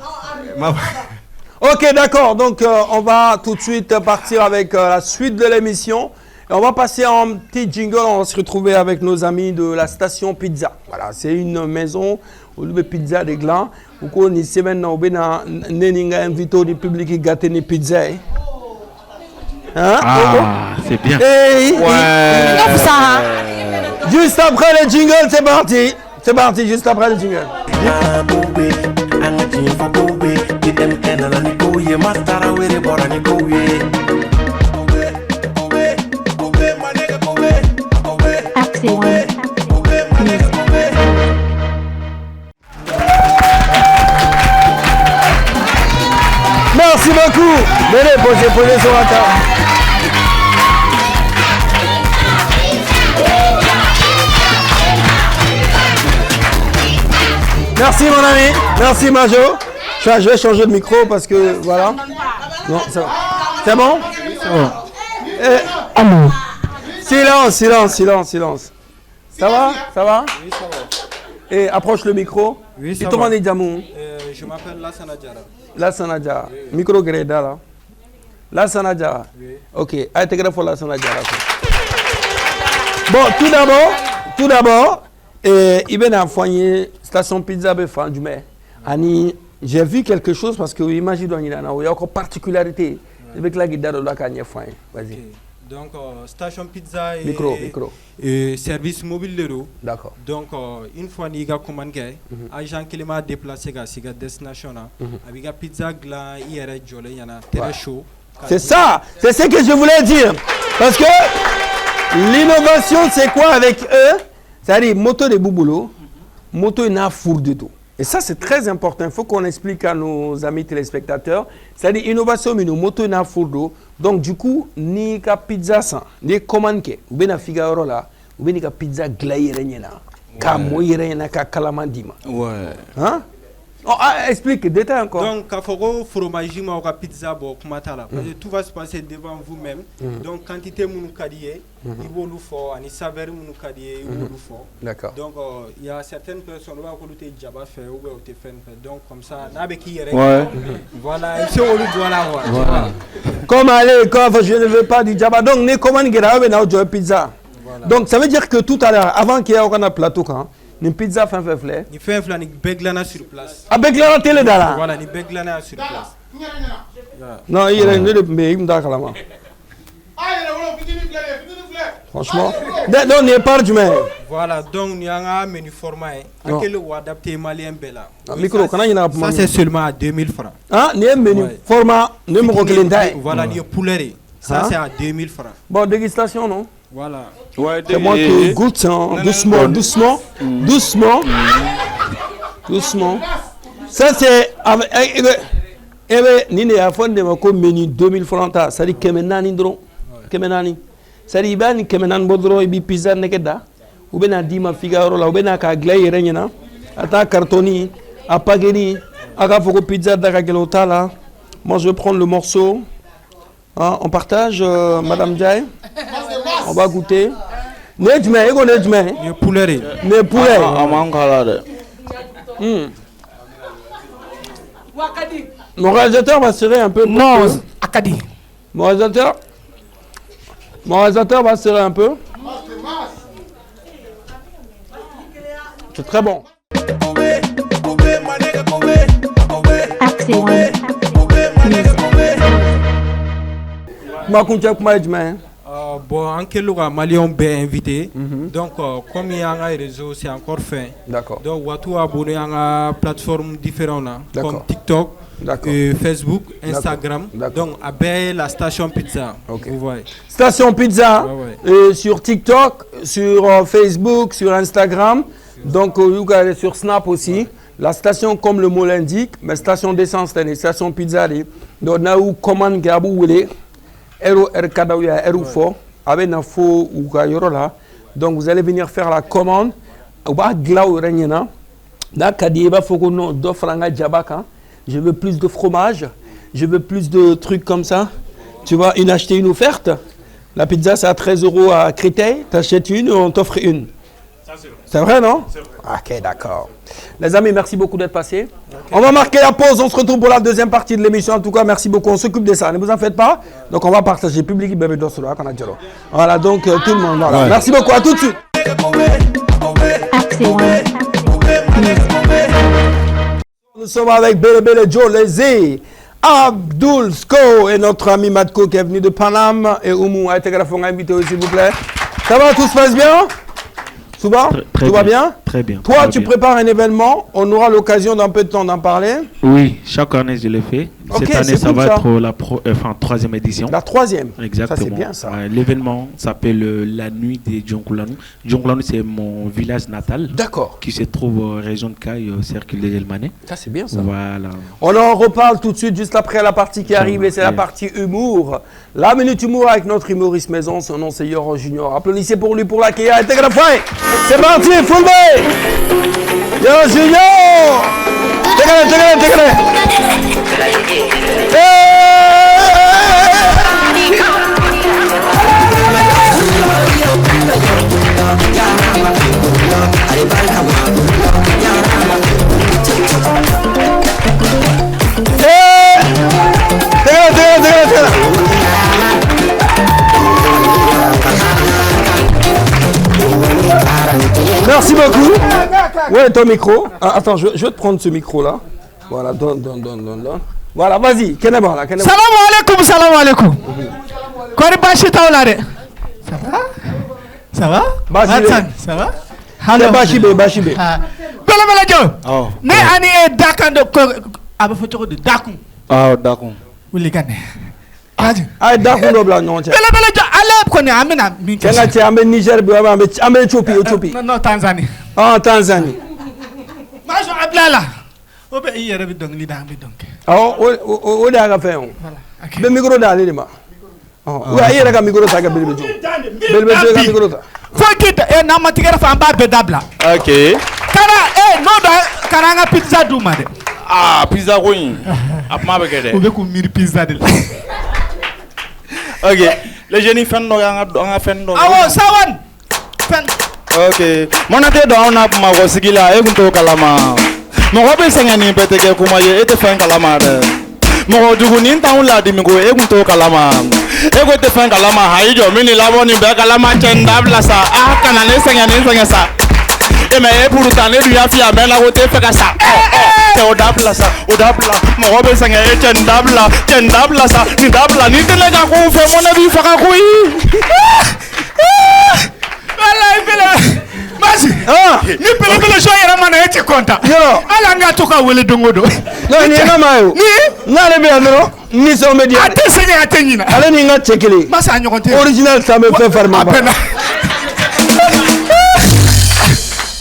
A: Ok, d'accord. Donc, on va tout de suite partir avec la suite de l'émission. Et on va passer en petit jingle. On va se retrouver avec nos amis de la station Pizza. Voilà, c'est une maison où le pizza des glands. Où on y sait maintenant où on a invité du public qui gâte les pizzas. Hein?
B: Ah, c'est bien.
A: Ouais. Juste après le jingle, c'est parti. C'est parti, juste après le jingle. Merci beaucoup. Venez, posez sur la table. Merci mon ami, merci Majo. Je vais changer de micro parce que voilà. Non, ça va. C'est bon? C'est bon. Silence. Ça va?
H: Oui, ça va.
A: Et approche le micro.
H: Oui, ça
A: va.
H: Je m'appelle Lassana Diarra.
A: Lassana Diarra. Micro Greda là. Lassana Diarra.
H: Oui.
A: Ok, intégré pour Lassana Diarra. Bon, tout d'abord, il vient d'envoyer station Pizza Befan du maire. J'ai vu quelque chose parce que imagine il y a encore particularité avec la guide de la Kanye Foin. Vas-y.
H: Donc, station Pizza et
A: micro.
H: Et service mobile de l'eau.
A: D'accord.
H: Donc, une fois qu'il y a commandé, agent qui m'a déplacé à la destination, avec la pizza gland, il y a très chaud.
A: C'est ça, c'est ce que je voulais dire. Parce que l'innovation, c'est quoi avec eux? C'est-à-dire, moto de Bouboulou, moto n'a four de tout. Et ça, c'est très important. Il faut qu'on explique à nos amis téléspectateurs. C'est-à-dire, innovation, mais nos motos n'a four d'eau. Donc, du coup, ni ka pizza sans, ni commande, ou bien na Figaro là, ou bien ni ka pizza glaï renyena, ka moyi renyena, ka kalamandima.
H: Ouais.
A: Hein? Oh, explique, détail encore.
H: Donc, il faut fromage, la pizza, tout va se passer devant vous-même. Donc, quantité de moukadier, il faut le faire, il saveur moukadier, il faut le faire.
A: D'accord.
H: Donc, il y a certaines personnes qui ont été déjà fait ou qui ont fait. Donc, comme ça, voilà, il faut voilà.
A: Comme aller, je ne veux pas du jabba. Donc, ne commande pas pizza. Donc, ça veut dire que tout à l'heure, avant qu'il y ait un plateau, une pizza fin fleur.
H: Ni fait fleur ni beglana sur place.
A: Ah beglana télé dala.
H: Voilà, ni beglana sur place.
A: Non, il est le meilleur d'Akalama. Franchement, non, n'est pas du même.
H: Voilà, donc il y a un menu format qui est adapté malien bella.
A: Micro, quand il y a
H: ça c'est seulement à 2000 francs.
A: Ah, il y a un menu format numéro calendrier.
H: Voilà, il y a poulet. Ça c'est à 2000 francs.
A: Bon, dégustation non?
H: Voilà.
C: Ouais,
A: c'est moi qui goûte doucement. Ça c'est Nini a fondé ma menu 2000 francs. Ça dit Kemenani Dron. Kemenani. Ça dit Iban Kemenan Bodro et Pizza Nekeda. Ou bien Dima Figaro, ou bien à Glay Renina. Ata Cartoni, à Pagani, à Gafoko Pizza d'Agagelota. Moi je vais prendre le morceau. Hein, on partage, Madame Diaye. On va goûter. Nedjme, ego Nedjme.
H: Ne poulet.
A: Ne poulet. Mon réalisateur va serrer un peu.
F: Non, Akadi.
A: Mon réalisateur va serrer un peu. C'est très bon.
H: Bon, en quel cas, Malion est invité. Donc, comme il y a un réseau, c'est encore fait.
A: D'accord.
H: Donc, on va abonner à une plateforme différente, comme TikTok, Facebook, Instagram. Donc, avec la station Pizza.
A: Okay.
H: Vous voyez.
A: Station Pizza, sur TikTok, sur Facebook, sur Instagram. Donc, sur Snap aussi. La station, comme le mot l'indique, mais station d'essence, c'est une station Pizza. Donc, on a eu commande qui a boulé. Avec un faux ou là. Donc vous allez venir faire la commande. Kadieba Fogono d'Ofranga Djabaka. Je veux plus de fromage. Je veux plus de trucs comme ça. Tu vois, acheter une offerte. La pizza, c'est à 13 € à Créteil. Tu achètes une, on t'offre une. C'est vrai, non? C'est vrai. Ok, d'accord. Les amis, merci beaucoup d'être passés. Okay. On va marquer la pause. On se retrouve pour la deuxième partie de l'émission. En tout cas, merci beaucoup. On s'occupe de ça. Ne vous en faites pas. Donc, on va partager public. Voilà, donc tout le monde. Voilà. Ouais. Merci beaucoup. À tout de suite. Nous sommes avec Bele Joe Lezé, Abdul Sko et notre ami Matko qui est venu de Paname et Oumou a été invité aussi, s'il vous plaît. Ça va, tout se passe bien? Souvent? Tout va bien?
B: Très bien.
A: Toi, tu prépares un événement, on aura l'occasion d'un peu de temps d'en parler.
B: Oui, chaque année je le fais. Cette année, ça va être la troisième édition.
A: La troisième?
B: Exactement.
A: Ça, c'est bien ça.
B: L'événement s'appelle la nuit des Djonkulanou. Djonkulanou, c'est mon village natal.
A: D'accord.
B: Qui se trouve région de Caille, cercle de Gelmané.
A: Ça, c'est bien ça.
B: Voilà.
A: On en reparle tout de suite, juste après la partie qui arrive, et c'est la partie humour. La minute humour avec notre humoriste maison, son nom c'est Yoro Junior. Applaudissez pour lui, pour l'accueillir. C'est parti, full bay! Yoro Junior! Merci beaucoup. Ouais, ton micro. Ah, attends, je vais te prendre ce micro-là. Voilà, donne. Voilà, vas-y.
F: Salam alaikum, salam alaikum. Quoi de Bachi Taolade? Ça va? Ça va?
A: Hello. Bachibé.
F: Bele Joe. Oh. Ne ani Dakan de Aba photo de Dakun.
C: Ah, Dakun.
F: Wili Gane.
A: Ah, Dakun no bla non.
F: Bele Joe, Alep kone amena.
A: Kenga ti ambe Niger bi ambe Ethiopie.
F: Non, Tanzanie.
A: Ah, Tanzanie.
F: Majo Ablala. Obe yere bi dong li da bi dong.
A: Ah, o da ga fe on. Voilà. Be micro da le ma. Oh, wa yere ga micro ta ga Bele Joe. Bele Joe ga micro ta.
F: Fokita e na matigara fa amba be dabla.
C: OK.
F: Kara no da karanga pizza du made.
C: Ah, pizza coin. Apma be kede.
F: Obe ko mir pizza de.
C: OK. Les jeunes fans no nga fan no.
F: Awo sawan. Fan.
C: OK. Monate do ona ma go sigila e kunto kalama. Mo go be sengani beteke kuma ye ete fan kalama de. Mo go dugu nin taun la di mi go e kunto kalama. E go te fan kalama haijo mini laboni be kalama chendabla sa ah kana ne sengani sa. E me e purutane du ya fi amela go te feka sa. Te odabla sa, odabla. Mo go be sengani chendabla sa. Ni dabla ni tele ga ko fe mo na bi faka ko yi.
F: Wallahi bela. Masi. Ah, ni pele so yera mana eti konta.
A: Yo.
F: Ala nga toka wele dongodo.
A: No ni na mayo. Ni na le be andro. Ni so media.
F: Ate sege ate nyina.
A: Ale ni nga chekele.
F: Masa anyokonte.
A: Original ça me fait faire mal.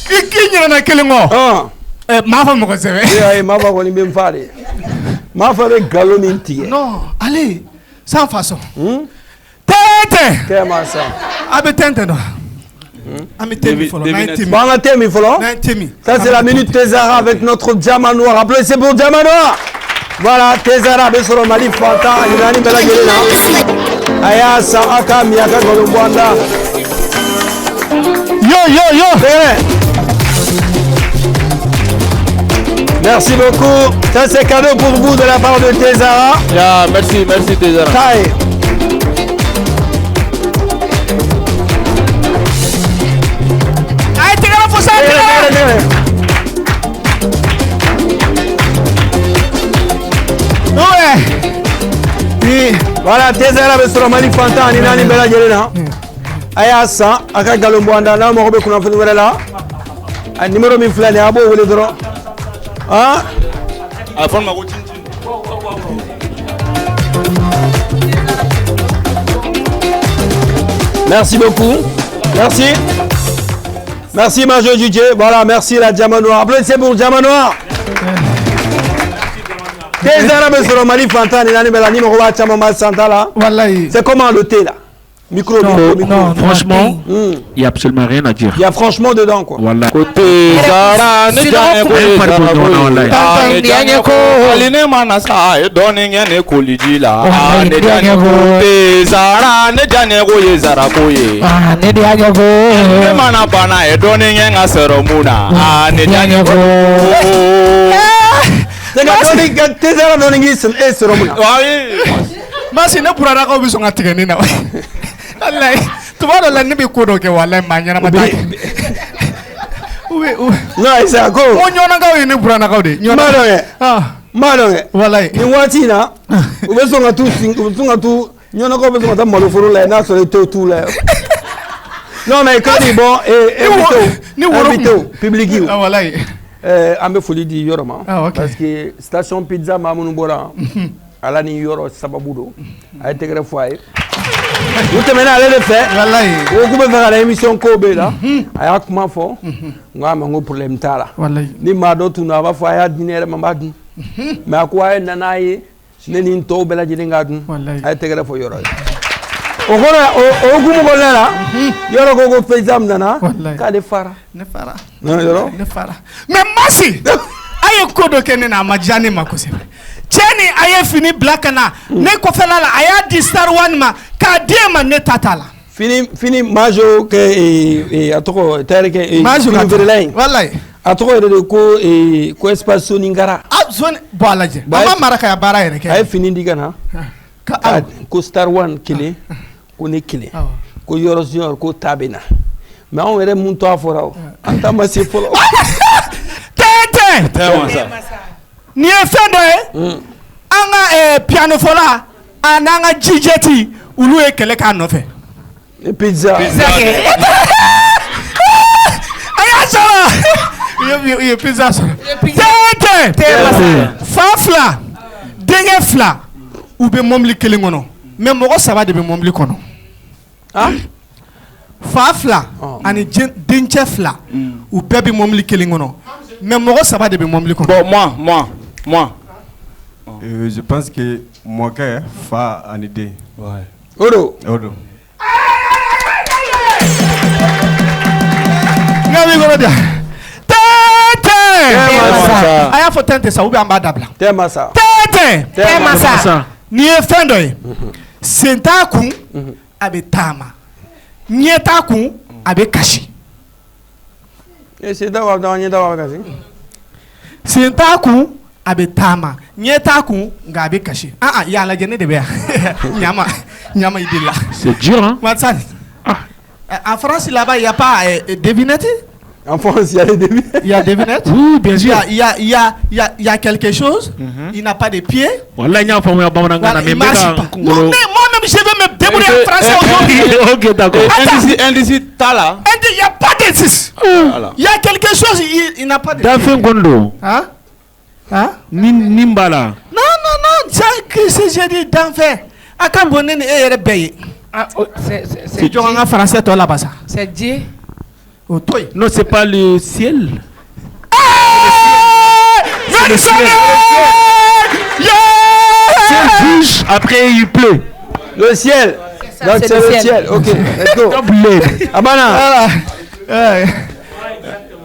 F: Ikinyina na kelengo. Ah. Ma fa mo ko sebe.
A: Eh, ma fa ko ni be mfale. Ma fa be galon inti.
F: Non, allez, sans façon. Tete.
A: Comment ça?
F: Abe tente non.
A: Ça c'est la minute Tézara avec notre diamant noir. Applaudissez pour diamant noir. Voilà, Tézara Besoro Mali Fanta, Irani Bela Gelena. Aya Saaka Miyaka Golobwanda. Yo. Merci beaucoup. Ça c'est cadeau pour vous de la part de Tézara.
C: Yeah, merci Tézara.
A: Taille. Voilà, Tézara Besoro Mali Fanta, Irani Bela Gelena. Aya Sa, Aka Golobwanda, là, Morobe Kuna Fenouela. Un numéro mi flâne, Abo ou les droits. Hein? Merci beaucoup. Merci Major Djidje. Voilà, merci la Diamant Noir. Applaudissez pour Diamant Noir. Tézara Besoro Mali Fanta, Nani Belani, Moroba Chamama Santa là.
F: Wallahi.
A: C'est comment le thé là? Micro.
B: Franchement, il n'y a absolument rien à dire.
A: Il y a franchement dedans, quoi.
B: Voilà.
C: Côté Zara, ne jane ko aline manasa e doni ngene ko lidila ne jane ko te Zara ne jane ko ye Zara ko ye ne jane ko ne mana bana e doni ngenga seromuna ne jane ko
A: te Zara doni ngi seromuna
I: masi ne pura ko bi songa tigani na wallahi tubaro la ne bi ko do ke wallahi manyana mata
A: non isa ko
I: o nyona ga ni pura na ko de nyona
A: madonge
I: wallahi
A: ni wati na ube songa tu nyona ko be songa ta maloforo la na so le tout là non mais quand il bon et invité public
I: ah wallahi
A: ambe foli di yoroma parce que station pizza mamunu bora ala ni yoro sababu do ay tegre foyer vous mena aller le faire
I: wallahi
A: o ku be faire la émission ko be là aya kuma fo ngama ngo problème tala
I: wallahi
A: ni ma do tuna ba fa ya dinere ma badun mais akwa nana yi ne ni to be la jini ngadun ay tegre fo yoro o gona o gumu ko la yoro ko ko feizam nana ka de fara
I: ne fara
A: non yoro
I: ne fara mais masi aye kodo kenena majani makose Jenny aye fini black na ne ko fela la aya di star one ma ka diema ne tatala
A: fini majo ke atoko tereke
I: majo
A: verlain
I: wallahi
A: atoko de ko espace soningara
I: zone balaje mama maraka ya bara yere ke
A: ay fini digana ko star one kile ko ne kile ko yoro junior ko tabena mais on were mun to afora anta masi folo
I: tete ni efendo anga piano fola ananga jijeti ulu ekele ka nofe
A: pizza
I: aya sala ye pizza tete fafla denge fla ube momli kele ngono mais moko saba de be momli kono fafla ani denche fla ube be momli kele ngono mais moko saba de be momli kono
C: bon moi
D: je pense que moi que fa en idée
C: ouais
A: odo
I: ngami goro dia tete aya fo tente sa ubi amba dabla
A: temasa
I: ni efendo sentaku abe tama nyetaku abe kashi
A: c'est d'avoir dans nyetaku kashi
I: sentaku abe tama nyetaku nga abe kashi ya la jene de be nyama idilla
B: c'est dur hein
I: Watson en France là-bas il y a pas devinette.
A: En France, il y a les devinettes.
I: Il y a devinettes.
B: Oui, bien sûr.
I: Il y a quelque chose. Il n'a pas de pieds.
B: Voilà, il y a un peu de
I: moi-même, je vais me débrouiller en français aujourd'hui.
B: Ok, d'accord.
C: Indice, tala.
I: Il n'y a pas d'indice. Il y a quelque chose, il n'a pas de
B: pieds. Dafen Gondo.
I: Hein?
B: Nimbala.
I: Non. J'ai dit d'enfer. À quand vous êtes payé? C'est du français, toi là-bas.
F: C'est Dieu.
B: Non, c'est pas le ciel.
I: C'est le ciel.
B: Ciel bouge, après il pleut.
A: Le ciel. Donc c'est le ciel. Ok, let's go.
I: Abana.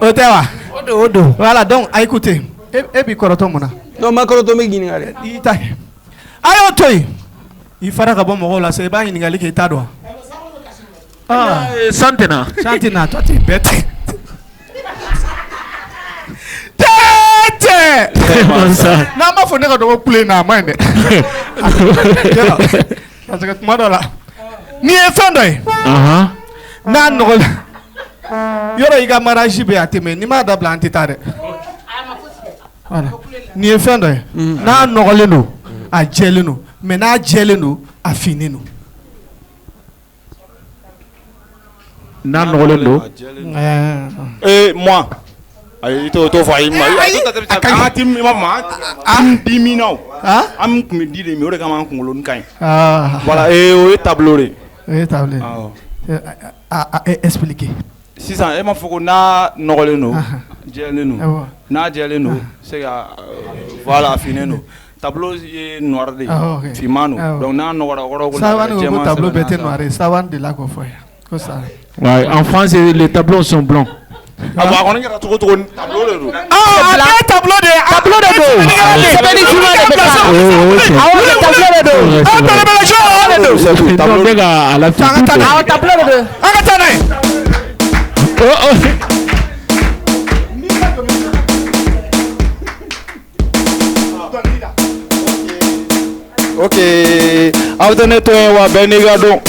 I: Otewa. Odo. Voilà, donc, écoutez. Et puis, Korotomona.
A: Non, ma Korotomé Guinée.
I: Ayo toy. Il fera que bon mon rôle là, c'est pas une égalité qui est à droit.
B: Santina,
I: toi tu es bête. Tete! Non, mais faut pas que tu na main. Parce que moi là. Ni efendo. Na no. Yoro iga maraji be ateme ni ma da blanti tare. Voilà. Ni efendo. Na no leno. A jeleno. Mais na jeleno a finino.
B: Non, Rolando.
C: Et moi. Il te faut il m'a dit maman dimino am me dit de mieux comment on kai voilà et tableau
I: expliquer
C: si ça et ma faut na noleno jeleno na jeleno c'est voilà fineno tableau noir de
I: ok.
C: Fimano. Donc n'a noir
I: ça va nous tableau bête noir ça va de là quoi faut ça.
B: Ouais, en France les tableaux sont blancs.
C: Ah bah on a trop tableau de.
I: Ah, tableau de dos.
F: C'est pas des humains de Bekar. Ah ouais, tableau de dos.
B: C'est tableau de dos. À la fin.
F: Ah, tableau de dos.
C: Ok, awtene to wa beniga do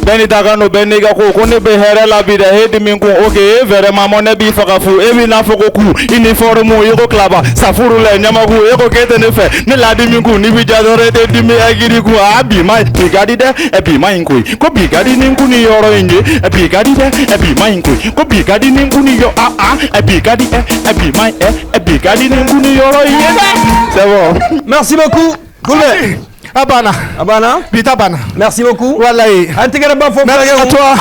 C: beni daga no beniga ko ne be here la bi de hedi min ko ok vraiment mon ne bi faka fu e mi na foko ku uniforme yo ko klaba safuru le nyama ku e ko kete ne fe ne la di min ku ni bi jadore de di mi agiri ku abi mai bigadi de e bi mai ko bigadi nin ku ni yoro inje e bigadi de e bi mai ko bigadi nin ku ni yo e bigadi e bi mai e bigadi nin ku ni yoro inje c'est bon.
A: Merci beaucoup. Goulé.
I: Abana.
A: Pita Bana. Merci beaucoup.
I: Voilà.
A: Merci
I: à toi.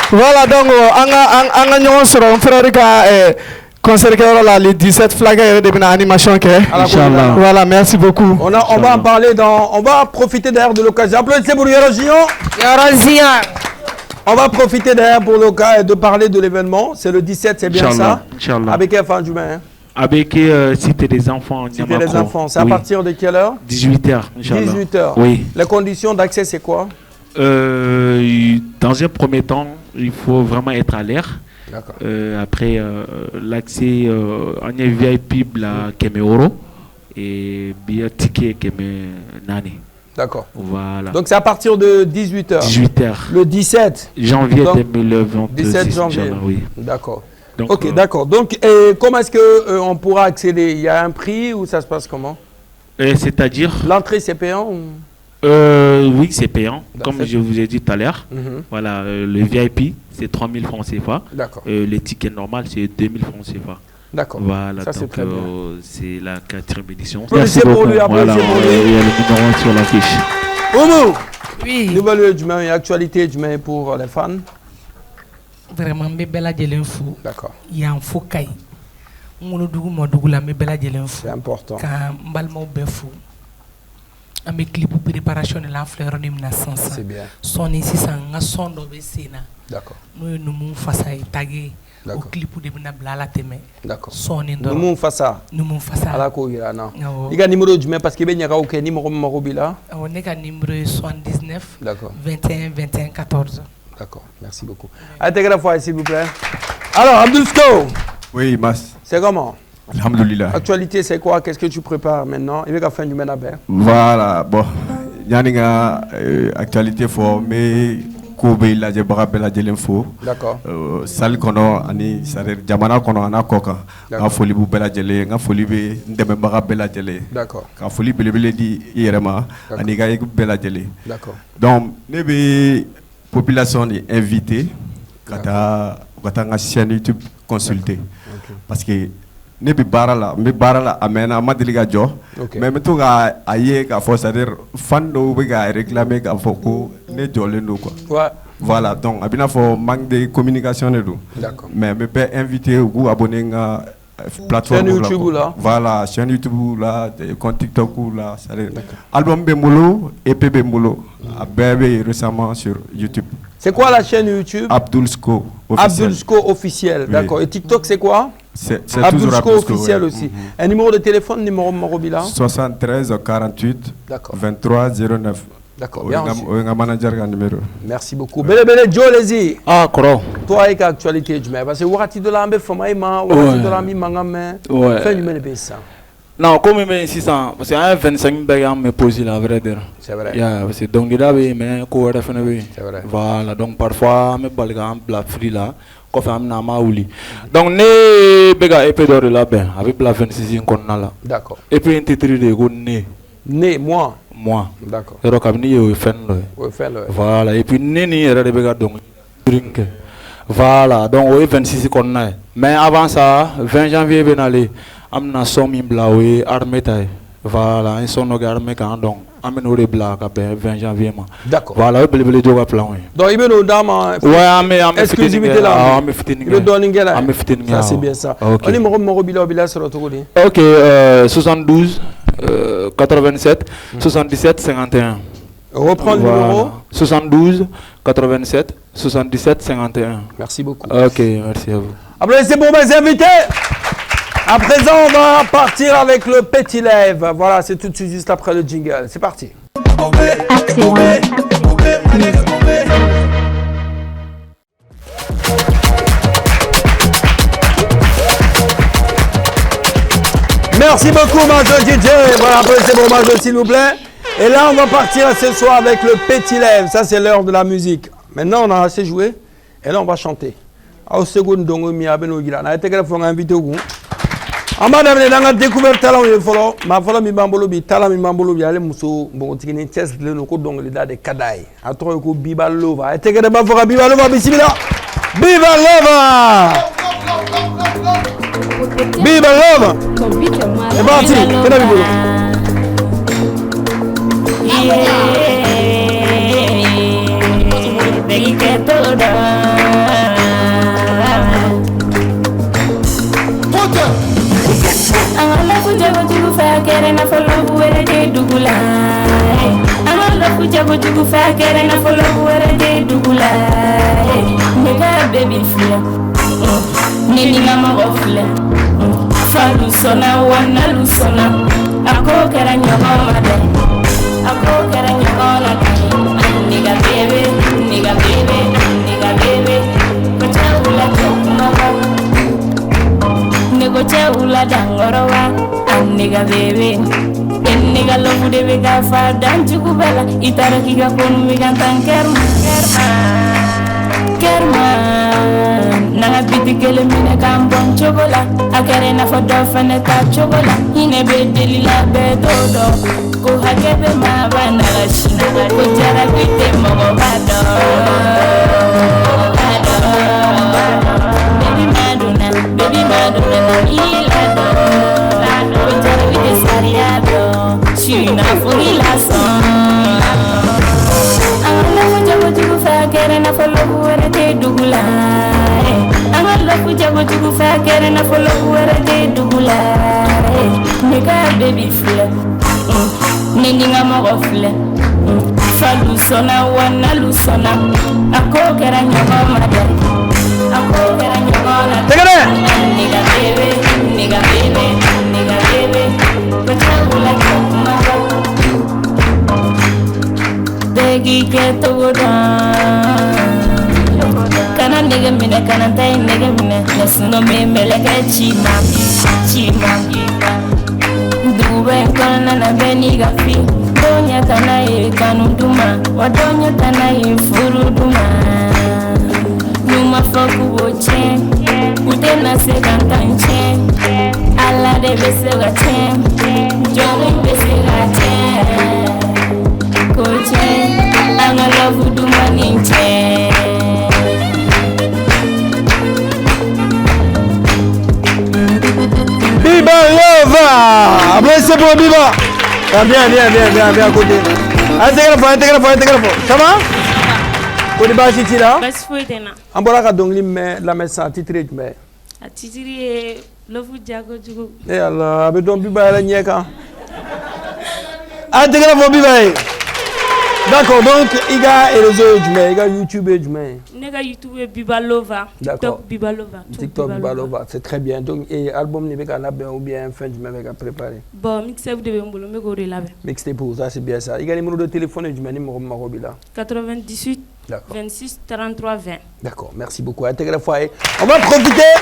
I: Voilà donc on sera un frère concert le 17 flag de animation Inch'Allah. Voilà, merci beaucoup.
A: On va en parler on va profiter d'ailleurs de l'occasion. Applaudissez pour Yorozion. On va profiter d'ailleurs pour l'occasion de parler de l'événement. C'est le 17, c'est bien ça.
B: Inch'Allah.
A: Avec quelle fin du mai?
B: Avec Cité des enfants.
A: Cité des enfants. C'est à partir de quelle heure?
B: 18h.
A: 18h.
B: Oui.
A: Les conditions d'accès, c'est quoi?
B: Dans un premier temps, il faut vraiment être à l'air.
A: D'accord.
B: Après, l'accès en VIP, la Kemeoro et bien ticket Keme Nani.
A: D'accord.
B: Voilà.
A: Donc c'est à partir de 18h.
B: 18h.
A: Le 17
B: janvier 2020.
A: 17 janvier.
B: Oui.
A: D'accord.
B: Donc,
A: ok, d'accord. Donc, comment est-ce qu'on pourra accéder? Il y a un prix ou ça se passe comment?
B: C'est-à-dire?
A: L'entrée, c'est payant ou...
B: Oui, c'est payant, comme je vous ai dit tout à l'heure. Voilà, le VIP, c'est 3 000 francs CFA.
A: D'accord.
B: Les tickets normal, c'est 2 000 francs CFA.
A: D'accord.
B: Voilà,
A: ça c'est très bien.
B: C'est la 4e édition.
A: Merci beaucoup. Lui,
B: voilà, il y a le numéro sur l'affiche.
A: Oumou.
F: Oui.
A: Nouvelle humain et actualité humain pour les fans.
F: Vraiment, mes belles jelen fou.
A: D'accord.
F: Il y a un faux caille. Mon dougou, mon dougou, la mes belles jelen fou.
A: C'est important.
F: Quand balmo befou. À mes clips pour préparation de l'enfleur de 1900.
A: C'est bien.
F: Son ici, ça a son dobe sénat.
A: D'accord.
F: Nous nous faisons taguer au clip pour des blala témé.
A: D'accord.
F: Son indo.
A: Nous nous faisons ça.
F: Nous nous faisons ça.
A: À la couille, non. Il y a un numéro du main parce qu'il y a un numéro Marobila.
F: On est à numéro 79.
A: D'accord.
F: 21 21 14.
A: D'accord, merci beaucoup. Intégrez la fois, s'il vous plaît. Alors, Abdulsko.
D: Oui, Mas.
A: C'est comment?
D: Alhamdoulilah.
A: Actualité, c'est quoi? Qu'est-ce que tu prépares maintenant? Il va faire du Menabé.
D: Voilà, bon. Il y a une actualité forte, mais Kobe, la Djebara, l'info.
A: D'accord.
D: Salle kono ani sare jamana kono ana koka nga foli bu bela jele nga foli be ndeme baga bela jele.
A: D'accord.
D: Ka foli belebele di yerema ani ga yegu bela jele.
A: D'accord.
D: Donc ne be population est invitée kata nga chaîne YouTube consulter parce que ne be barala amena madiliga jo mais meto ga aye ka faut c'est-à-dire fan do be ga réclamer ka foko ne jole no quoi.
A: Ouais.
D: Voilà, donc abina faut manque de communication et tout.
A: D'accord.
D: Mais me peut inviter ou abonner à plateforme
A: chaîne YouTube là.
D: Voilà, chaîne YouTube là, compte TikTok là, ça album Bemolo et Bemolo a bébé récemment sur YouTube.
A: C'est quoi la chaîne YouTube?
D: Abdulsko officiel.
A: Abdulsko officiel, d'accord. Et TikTok c'est quoi?
D: C'est
A: Abdulsko officiel aussi. Un numéro de téléphone, numéro Marobila?
D: 73 48 23 09.
A: D'accord, bien reçu.
D: Merci
A: beaucoup. Bele Joe Lezi.
C: Ah, koro.
A: Toi, avec l'actualité du maire, parce que wakati de l'ambe famaïma, wakati de l'ambi mangame, fait du maire de ça.
C: Non, comme il m'a 600, parce qu'il y a 25 000 me posé la vraie dire.
A: C'est vrai.
C: Parce que donc il a mais quoi de faire
A: c'est vrai.
C: Voilà, donc parfois me balga en plat free là, qu'on fait amna maouli. Donc ne bega épée d'or là ben, avec plat 26 qu'on a là.
A: D'accord.
C: Et puis un titre de go né
A: moi.
C: D'accord. Et donc amni yo fen lo. Voilà, et puis neni era de bega donc drink. Voilà, donc oui 26 qu'on a. Mais avant ça, 20 janvier ben aller amna somi blawe armée taille. Voilà, un son armée quand donc amène au bla 20 janvier.
A: D'accord.
C: Voilà, belebele joga plan.
A: Donc il nous dama exclusivité là. Le donning là. Ça c'est bien ça. On est Marobila sur le tour.
C: OK, 72 87 77 51.
A: Reprends le numéro.
C: 72 87 77 51.
A: Merci beaucoup.
C: Ok, merci à vous.
A: Applaudissez pour mes invités. À présent, on va partir avec le Petit Lève. Voilà, c'est tout de suite juste après le jingle. C'est parti. Merci beaucoup, Majo DJ. Voilà, applaudissez pour Majo, s'il vous plaît. Et là, on va partir ce soir avec le Petit Lève. Ça, c'est l'heure de la musique. Maintenant, on a assez joué. Et là, on va chanter. Au second, donc, on a été invité au goût. En madame, on a découvert talent. Ma femme, mi bambolo bi talent, mi bambolo bi ale muso bon tigini test le no ko donc le da de kadai. Atro ko Biba Lova. Et tege de ba fora Biba Lova bismillah. Biba Lova. Biba Lova. C'est parti. C'est la Biba.
J: Angala kujago jugu fa kere na follow were de dugula. Angala kujago jugu fa kere na follow were de dugula. Nega baby fla. Nini mama ofla. Falu sona wana lusona. Ako kera nyama de. Ako kera nyama de. Nigga baby, nigga baby, nigga baby. Kujaula kumaba. Negoche ula dangorowa nigga baby en nigga lofu de vega fa dan jukubela itara kiga konu miga tankerma kerma na bitikele mine kambon chogola akere na fodo fene ta chogola ine be delila be todo ko hakebe ma bana la shina ko jara bite mogo bado baby madonna ilado lado jara bite sariado shina furila son angala jago jugu fa kere na follow were de dugula angala jago jugu fa kere na follow were de dugula nigga baby fle nini ngamo ofle falu sona wana lusona ako kera nyama made ako kera nyama nigga baby nigga baby nigga baby kachula kumaba degi ke togoda kana nigga mine kana tay nigga mine nasuno me meleke chima duwe kana na beni gafi donya kana e kanuduma wadonya kana e furuduma numa foku woche udena se kantanche ala de besega chen joni besega chen koche angala vuduma ninche
A: Biba Lova. Applaudissez pour Biba. Viens à côté. Intègre la fois. Ça va? Pour les bâches ici là? En bon là, donc la messe à titrer, mais.
G: À titrer, le vous diago du coup.
A: Et alors, avec ton Biba la nièka. Intègre la fois Biba. D'accord, donc il y a les réseaux, il y a YouTube,
G: il y a YouTube Biba Lova, TikTok Biba
A: Lova, c'est très bien. Donc, et album n'est pas ou bien fin du même à préparer.
G: Bon, mixtape de Bembolo, mais go là.
A: Mixtape pour ça, c'est bien ça. Il y a les numéros de téléphone et du numéro de Marobila.
G: 98 26 33 20.
A: D'accord, merci beaucoup. Intégrer la fois. On va profiter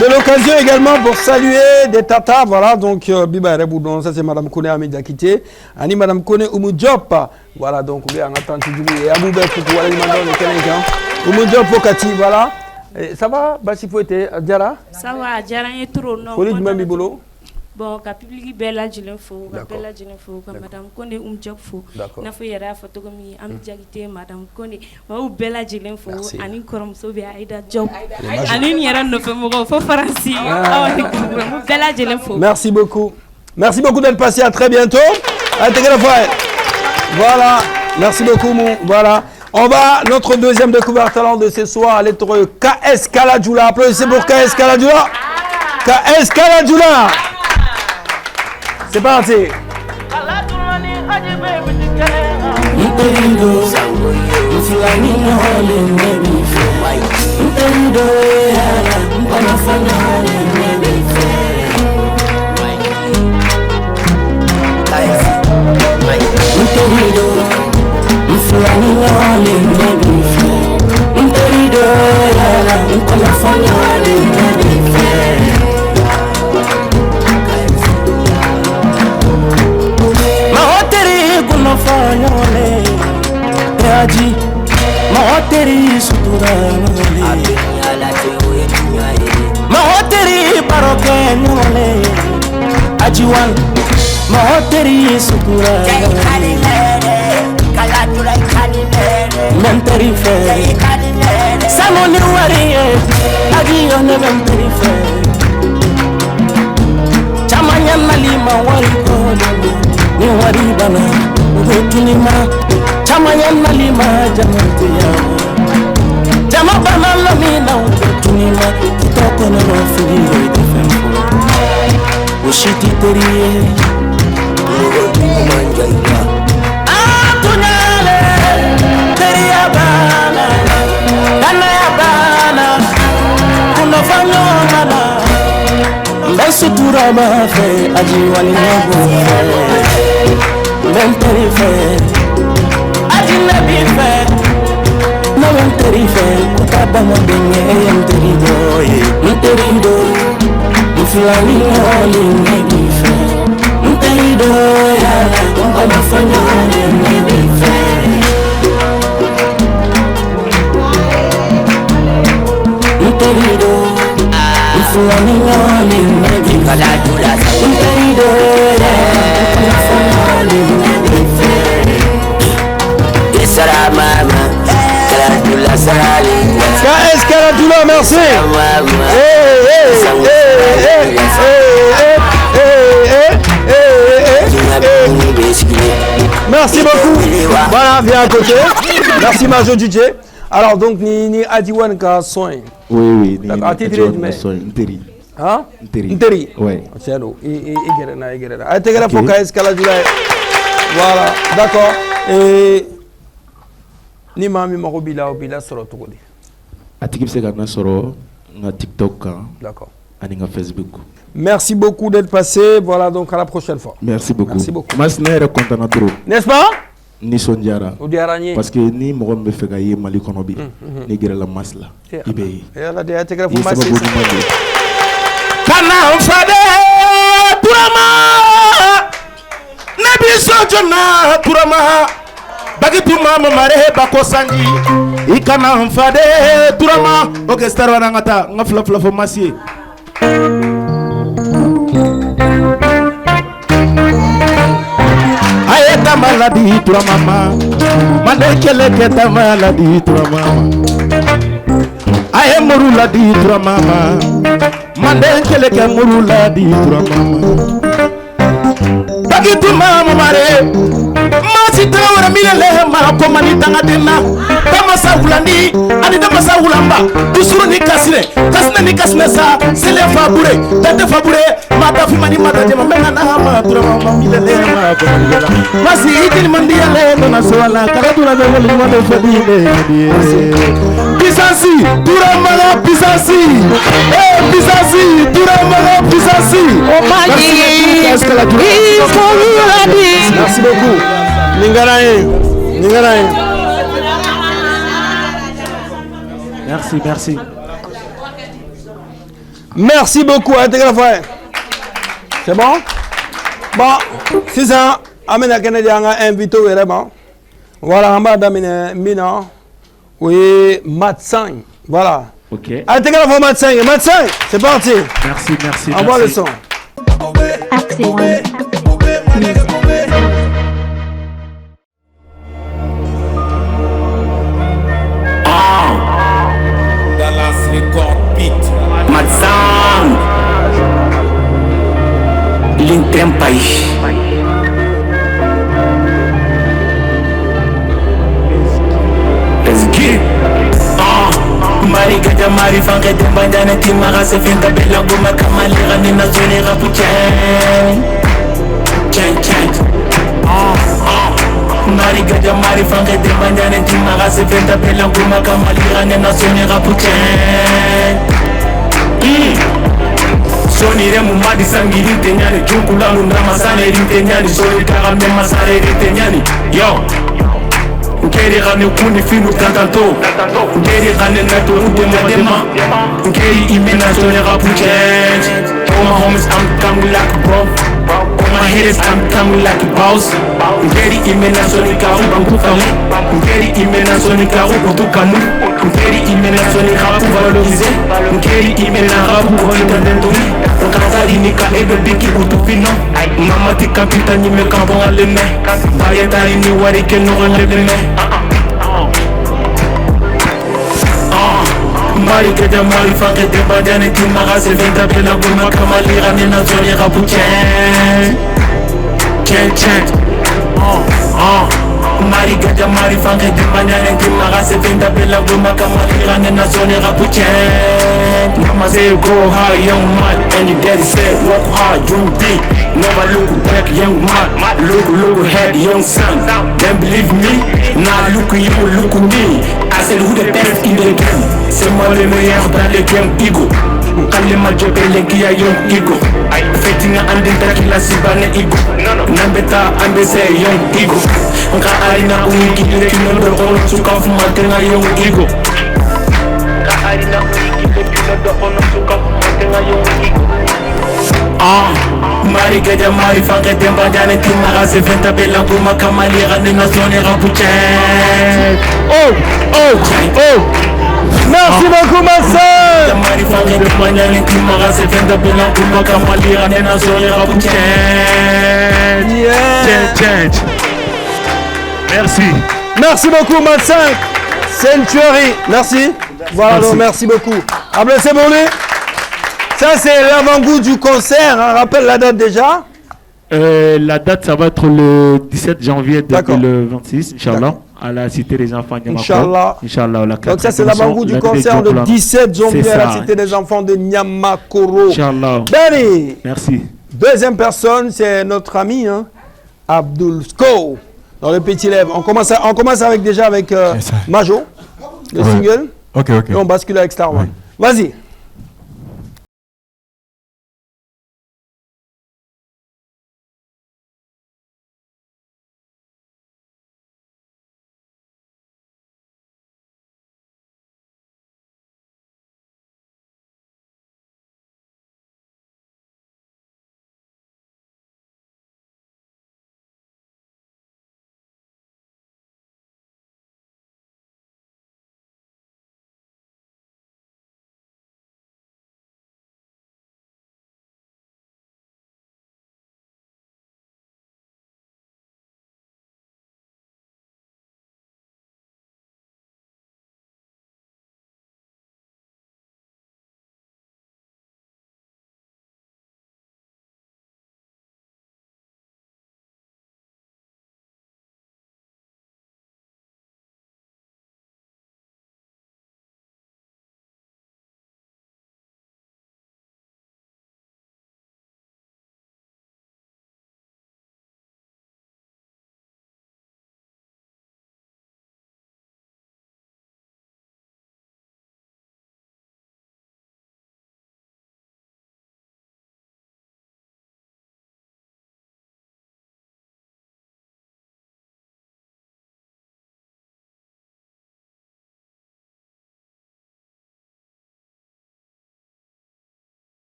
A: de l'occasion également pour saluer des tatas. Voilà, donc Biba Reboudon, ça c'est Madame Kone Amida Kité. Ani Madame Kone Oumou Diop. Voilà, donc on est en attente du et Aboubé pour pouvoir aller demander le Kénégan. Oumou Diop Fokati, voilà. Et ça va, Bassi Fouette, Diara?
G: Ça va, Diara est trop non.
A: Faut du même Bibolo?
G: Bon, ka public bella jilenfo, ka bella jilenfo, ka Madame Kone Diop fo. Na fo yara photographie am diagité Madame Kone. Ma ou bella jilenfo, ani korom so be Aida Diop. Ani yara no fe mo fo Franci. Bella jilenfo.
A: Merci beaucoup. Merci beaucoup d'être passé, à très bientôt. Intégrez la fois. Voilà, merci beaucoup. Voilà, on va, notre deuxième découverte talent de ce soir, l'être KS Kaladjoula. Applaudissez pour KS Kaladjoula. KS Kaladjoula. C'est parti.
J: Nterido, mfulani nyole nebife. Nterido, mpanafanya nebife. Nterido, mfulani nyole nebife. Nterido, mpanafanya nebife. Mahoteri kunafanyole Yaji Mahoteri suturanyole Mahoteri parokenyole Ajiwan Mahoteri suturanyole Menteri fe Samoni wariye Ajiyone menteri fe Chamanya nalima warikone ni waribana ubetunima chamanya nalima jamatiya jamabana lamina ubetunima kitoko na rofili defenfo ushiti teriye kumanjaiya atunyale teriya bana dana ya bana kunafanyo nana Sutura mafe ajiwani nabo menteri ajinabi fe na menteri fe kutaba mabenye menterido mfulani oli nebi fe menterido ya mbanafanya nebi fe menterido mfulani oli nebi kalajula menterido
A: KS Karadula, merci. Merci beaucoup. Voilà, viens à côté. Merci Majo DJ. Alors donc ni Adiwan ka soin.
K: Oui,
A: d'accord. Attitré de
K: soin, Nteri.
A: Hein?
K: Nteri. Oui.
A: C'est nous. Igerena. Attegera pour KS Karadula. Voilà, d'accord. Et ni mami marobila obila soro tokodi.
K: Atiki se gana soro na TikTok.
A: D'accord.
K: Ani na Facebook.
A: Merci beaucoup d'être passé. Voilà, donc à la prochaine fois.
K: Merci beaucoup.
A: Merci beaucoup.
K: Mas nere content na trop.
A: N'est-ce pas?
K: Ni sondiara. Parce que ni mo me fe gaye mali konobi. Ni gere la masla. Ibe.
A: Et la de attegera pour massi.
I: Kana fade turama. Nabi sojona turama. Bagitu mama mare bako sanji ikana mfade turama orchestra wanangata ngafla fla formasi ayeta maladi turama mande kele keta maladi turama aye murula di turama mande kele ke murula di turama bagitu mama mare Masi tawara milele ma komani tangadena tamasa ulani ani tamasa ulamba dusuru ni kasine ni kasine sa sele fabure tante fabure mata fimani mata jema menga na ma turama milele ma komani masi ikini mandiale dona sawala karadura be wali mo de fadile Pisasi turama pisasi pisasi turama pisasi
A: Merci beaucoup. Ningaraye.
K: Merci.
A: Merci beaucoup, frère. C'est bon? Bon, c'est ça. Amena Canadien a invité vraiment. Voilà, madame Mina. Oui, Matsang. Voilà.
K: Ok.
A: Intégral Matsang. Matsang, c'est parti.
K: Merci.
A: Envoie le son.
L: Dallas Record Beat Matsang Lintempai Let's get Mari gaja mari fange dembandana timara se finta bella goma kamali rani na zone rapu chen Mari gaja mari fange de manjane timaga se venda bela guma kamalira ne nasone rapuchen Soni remu madi sangi rinte nyani Junkula nunda masane rinte nyani Soni kagambe masare rinte nyani Yo Nkeri gane kuni finu kantanto Nkeri gane nato ude madema Nkeri imena sone rapuchen All my homies, I'm coming like a bro. All my haters, I'm coming like a boss. Ngeri imena soni karu bankukamu. Ngeri imena soni karu kutukamu. Ngeri imena soni karu valorize. Ngeri imena karu kuhita dentoni. Nkazari nika ebe biki utufino. Mama tika pita nime kampon aleme. Bayetari ni warike no aleme. Mari gaja mari fange de badane timaga se venda bela guma kamalira nena zoni rapuchen Chen Mari gaja mari fange de badane timaga se venda bela guma kamalira nena zoni rapuchen Mama say go hard young man and your daddy said walk hard you big Never look back young man Look ahead young son Then believe me now look you look me I said who the best in the game C'est moi le meilleur dans le game Igo Kale majobe lenki ya young Igo Fetinga andinta kila sibane Igo Nambeta ambese young Igo Nka arina uiki le kinondo ono sukafu matenga young Igo Nka arina uiki le kinondo ono sukafu matenga young Igo Mari gaja mari fange demba jane timaga se venta bela guma kamalira nena zone rapuchen
A: Merci beaucoup, ma soeur.
B: Merci.
A: Merci beaucoup, Matsin. Sanctuary. Merci. Voilà, donc, merci beaucoup. Applaudissez pour lui. Ça, c'est l'avant-goût du concert. Hein. Rappelle la date déjà.
B: La date, ça va être le 17 janvier 2026, Inch'Allah, à la Cité des Enfants de
A: Inch'Allah.
B: Inch'Allah.
A: Donc ça, c'est l'avant-goût du concert le 17 janvier à la Cité des Enfants de Niamakoro.
B: Inch'Allah.
A: Benny.
B: Merci.
A: Deuxième personne, c'est notre ami, hein, Abdul Sko, dans le Petit Lèvre. On commence avec Majo, le single.
D: Ok.
A: Et on bascule avec Star One. Vas-y.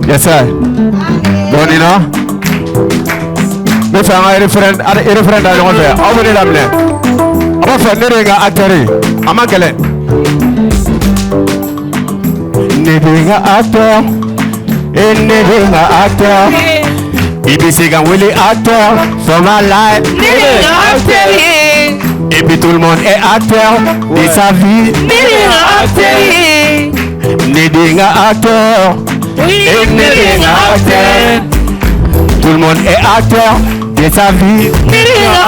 D: Yes, sir. Bonino. Nous faisons un référendum à l'envers. On va l'amener. On va faire des gars atterrir. À Mangalé. Nedinga acteur. Et Nedinga acteur. Ibisigan Willy acteur. For my life. Nedinga acteur. Et puis tout le monde est acteur de sa vie. Nedinga acteur. Nedinga acteur. Et Nedinga acteur. Tout le monde est acteur de sa vie. Nedinga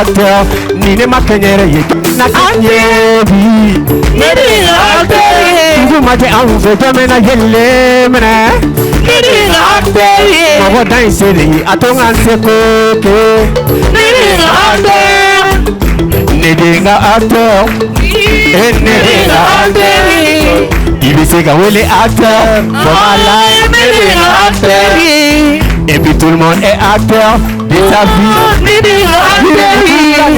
D: acteur, Nine Makanyere Nakanyebi Nedinga acteur, tu m'as enlevé de mena yelle mena Nedinga acteur, Mawa danseri atonga sekoke Nedinga acteur, Nedinga acteur, Nedinga acteur, Ibisega wele acteur, voilà Nedinga acteur, et puis tout le monde est acteur de sa vie.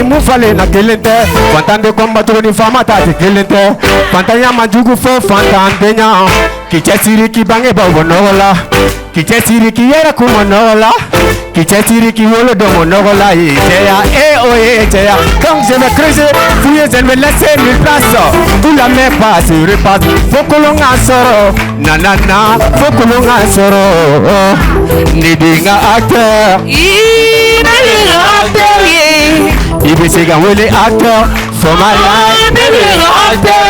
D: Mufale na kelente, fantande combattre ni fama ta kelente, fantanya majugu fo fantandenya, kichesiri kibange ba wonola, kichesiri kiyera kumonola, kichesiri kiwolo do monola, eya eya. Donc je vais creuser, fouiller, je vais laisser mille places. Où la mer passe, repasse, faut que l'on en sort, nanana, faut que l'on en sort. Nedinga acteur, Nedinga acteur, Ibisiga Willy acteur, for my life, Nedinga acteur,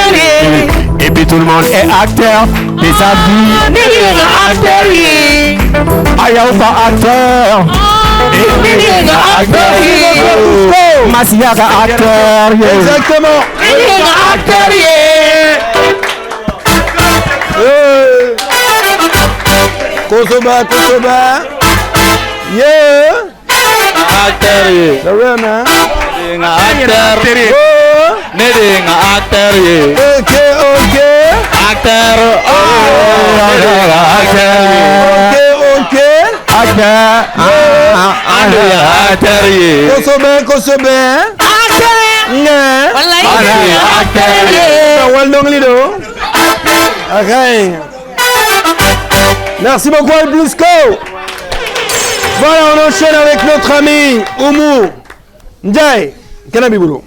D: et puis tout le monde est acteur de sa vie, Nedinga acteur, Ayaouba acteur, Nedinga acteur, Masiaga acteur, exactement, Nedinga acteur, Kosoba, yeah. Acteur, c'est vrai, man. Nedinga acteur, ok. Acteur, ok. Acteur, Kosoba. Merci beaucoup, El Blusco. Voilà, on enchaîne avec notre ami Oumou Ndiaye. Kenabi Boulou.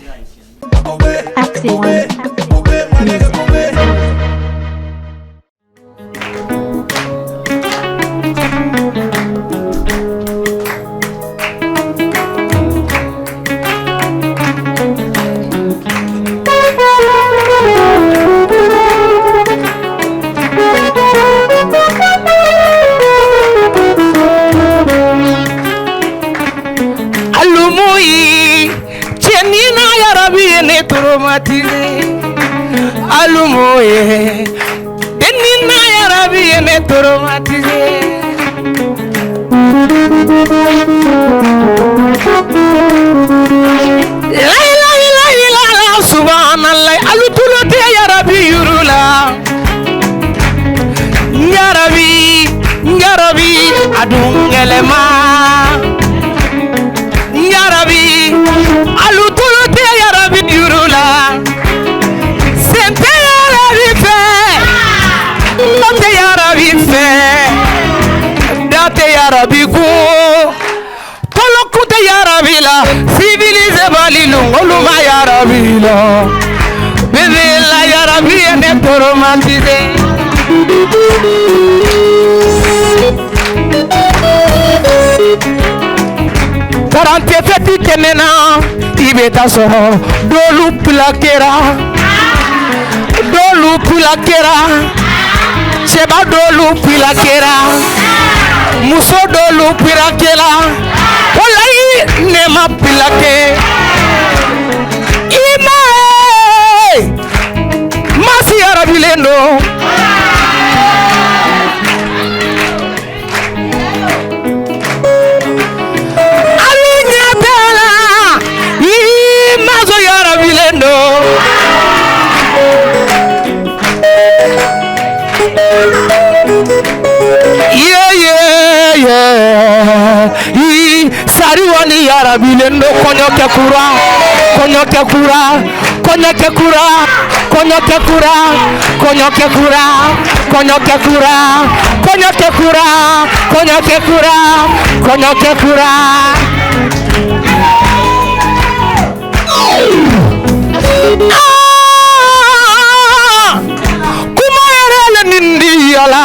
F: Alumoye, denina ya rabi ene toromatize. La subhanallah, alutulote ya rabi yurula. Ya rabi, adungelema. Ya rabi, alutulote ya rabi yurula. Date yarabiku Tolokute yarabila Civilize balilungo luma yarabila Bivila yarabia netoromatize Karante feti kenena Ibeta soho Dolu plakera Sheba dolu pilakera Muso dolu pilakera Wallahi nema pilake Ima Masi arabilendo Sariwani Yarabile no konyoke kura. Konyoke kura. Konyoke kura. Konyoke kura. Konyoke kura. Konyoke kura. Konyoke kura. Konyoke kura. Konyoke kura. Kumayere nindi yala.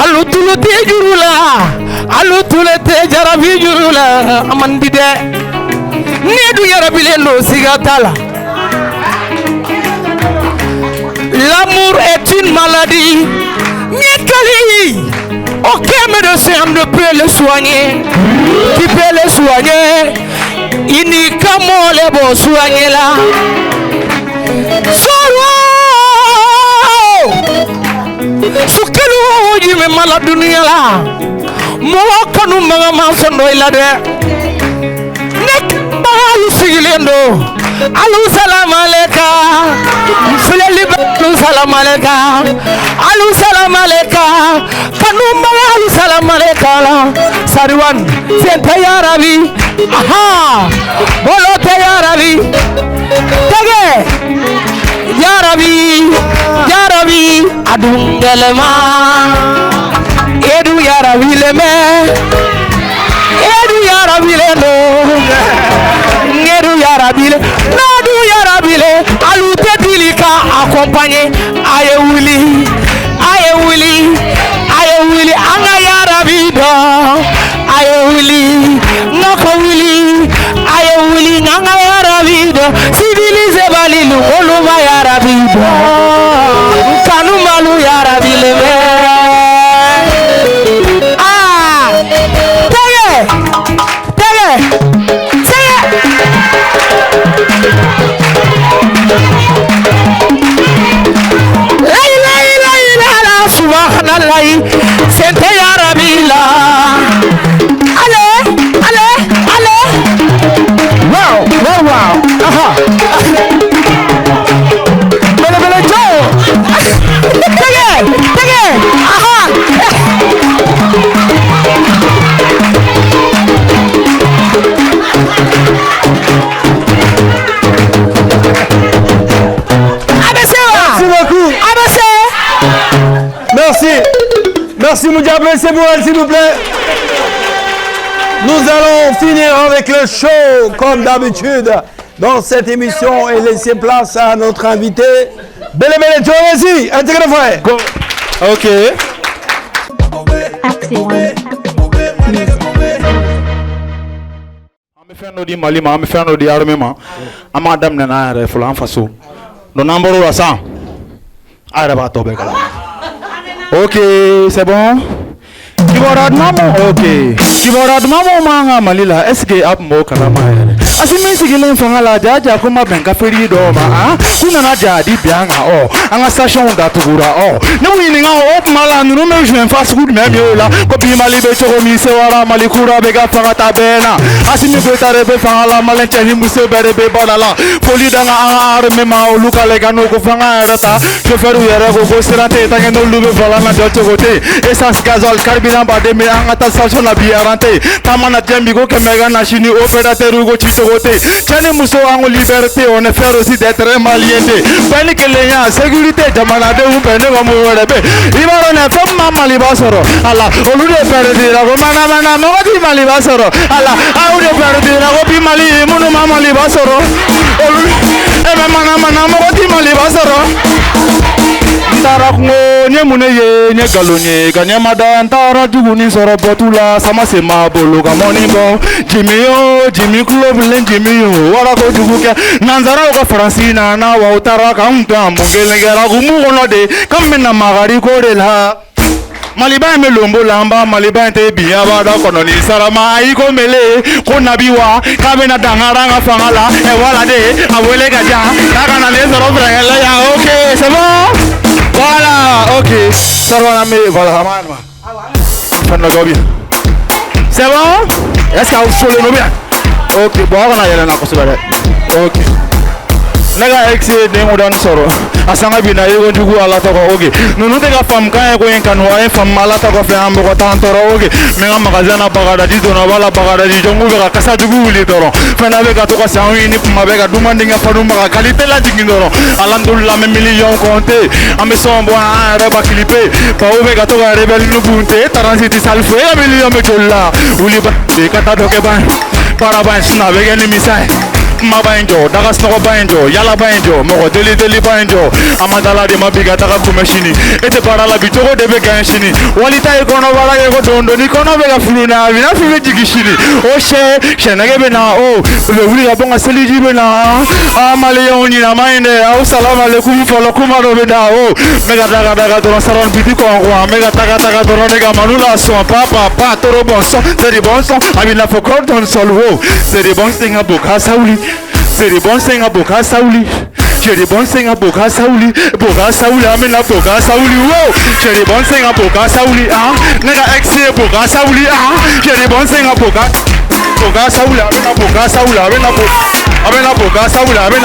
F: Alutulu te jurula. Alutule te jarabi jurula. Amandide. Nedu yarabile no sigatala. L'amour est une maladie. Niekali. Aucun médecin ne peut le soigner. Tu peux le soigner. Uniquement les bons soigner là. Soro. Sukelu ojime maladunia la. Mwaka numanga masondo ilade. Nek balu sigilendo. Alu salam aleka. Mfileli alu salam aleka. Alu salam aleka. Kanumba alu salam aleka la. Sariwan sente ya Rabbi. Aha. Bolo te ya Rabbi. Tege. Ya Rabbi. Ya Rabbi. Adungelema. Edu ya Rabbi leme. Edu ya Rabbi leno. Ngeru yarabile, nadu yarabile, alute dilika accompagné, aye wili, anga yarabido, aye wili, noko wili, aye wili, anga yarabido, civilize balilu, oluma yarabido, kanumalu yarabile me. Ah, tege. Subhanallah, sente ya Rabila. Ale. Wow. Aha. Bele Joe. Tege. Aha.
A: Merci Moudia, applaudissez pour elle s'il vous plaît. Nous allons finir avec le show comme d'habitude dans cette émission et laisser place à notre invité. Bele Joe, vas-y, intégrez-vous. Go.
C: Ok. Ame fɛn di Mali ma, ame fɛn di armée ma. An b'a daminɛ n'an yɛrɛ fɔlɔ an faso. Donc n'an bɔr'o la sisan, an yɛrɛ b'a tɔ bɛɛ kalan. Ok, c'est bon. Kibora mamo manga malila eske ap mo kalama yere asimi sigile fanga la jaja kuma benka feri do ma kuna na jadi bianga anga station da tugura ne wini nga op mala nuru me jwen fast food me yola ko bi mali be choro mi se wara mali kura be ga fanga ta bena asimi be tare be fanga la malen tani muso bere be balala foli danga anga arme ma oluka le gano ko fanga rata chauffeur yere ko sirate tangeno lube fala na do chogote essence gazole carburant ba de me anga ta station la biarante tamana tembi go kemega na chini opérateur go chitogote chani muso ango liberté on est fier aussi d'être maliente bani kelenya sécurité jamana de upene go mo rebe ibaro na fam mali basoro ala olude perdira go mana mo di mali basoro ala aude perdira go bi mali munu mali basoro olu ebe mana mo di mali basoro Tarakno nyemune ye nye galonye ganyamada ntara duguni soro botula sama sema bolo gamoni bo Jimmy club len Jimmy wala ko duguke nanzara ko francina na wa utara ka mtu ambongele ngera gumugono de kamena magari ko de la Maliba me lombo lamba maliba te biya bada kono ni sarama iko mele ko nabiwa kabena dangaranga fangala e wala de awele gaja kana le soro frangela ya okay c'est bon. Voilà, ok. Ça va, mais voilà, c'est bon? Est-ce que vous voulez nous bien? Ok, bon, on a y aller dans la. Ok. Nega exe de modan soro. Asanga bina yego jugu ala to ko oge. Nunu te ka fam kan ko en kanwa en fam mala to ko fe ambo ko tan toro oge. Menga magazana bagada di dona wala bagada di jongu be ka kasa jugu wuli toro. Fena be ka to ko sanwi ni kuma be ka dumande nga fadu ma qualité la jigi doro. Alhamdulillah me million compté. Ambe son bo a reba clipé. Pa o be ka to ka rebel nu bunte. Transiti salfo e million me cholla. Wuli ba be ka ta do ke ba. Para ba sna be ni misai. Mabanjo, daga snoko banjo, yala banjo, moko deli banjo, amadala de mabiga daga kumeshini, ete para la bitoko de beganshini, walita ikono wala yego dondo, ni kono bega fuluna, vina fulu jigishini, o shenege bena, be wuli abonga seliji bena, amale yoni na mainde, au salam alaikum folo kumaro bena, mega daga dono saron bitiko angwa, mega daga dono nega manula son, papa, toro bon son, c'est des bons sons, abina fokor don solvo, c'est des bons things à boka saouli. C'est des bons seigneurs Boka Saouli. J'ai des bons seigneurs Boka Saouli. Boka Saouli, amène la Boka Saouli. Wow! J'ai des bons seigneurs Boka Saouli. Ah! Nega ex Boka Saouli. Ah! J'ai des bons seigneurs Boka Saouli. Amène la Boka Saouli. Amène la Boka Saouli. Amène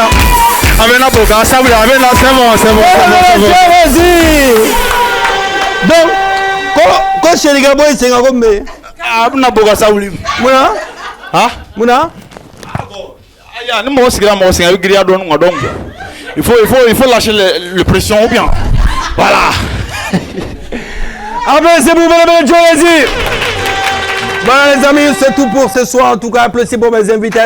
C: la Boka Saouli. Amène la. C'est bon.
A: Vas-y. Donc, quand chez les gars, ils sont comme mais.
C: Amène la Boka Saouli.
A: Mouna?
C: Ah?
A: Mouna?
C: Il faut lâcher le pression ou bien. Voilà.
A: Applaudissez pour Madame Jolési. Voilà les amis, c'est tout pour ce soir. En tout cas, applaudissez pour mes invités.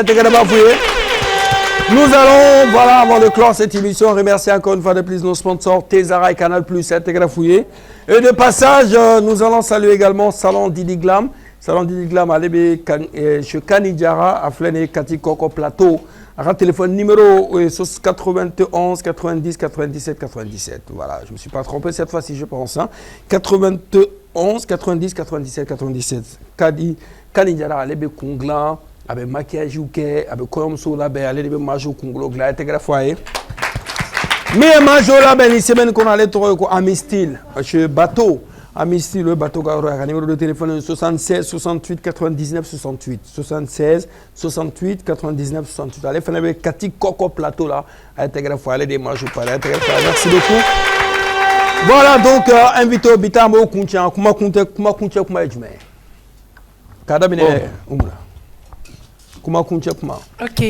A: Nous allons, voilà, avant de clore cette émission, remercier encore une fois de plus nos sponsors Tezara et Canal+, et de passage, nous allons saluer également Salon Didi Glam. Salon Didi Glam, allez, chez Kanidjara, à Flené, Kati Koko Plateau. Un téléphone numéro 91 90 97 97. Voilà, je ne me suis pas trompé cette fois-ci, je pense. 91 90 97 97. Kanidjara, allez, Kongla, avec maquillage ouké, avec Koyom Sola, allez, Majo Konglo, Gla, Tegrafoye. Mais Majo là, ben, il semaine qu'on allait trouver à Mistil, chez Bateau. Amisti, le bateau Garoua, numéro de téléphone 76 68 99 68. 76 68 99 68. Allez, faire avec Kati Koko Plateau là. Allez, démarche pas. Merci beaucoup. Voilà, donc, invité au Bitam au Kuntia. Comment compter, comment Edjme. Kadabine, Oumla. Comment compter, comment.
M: Ok,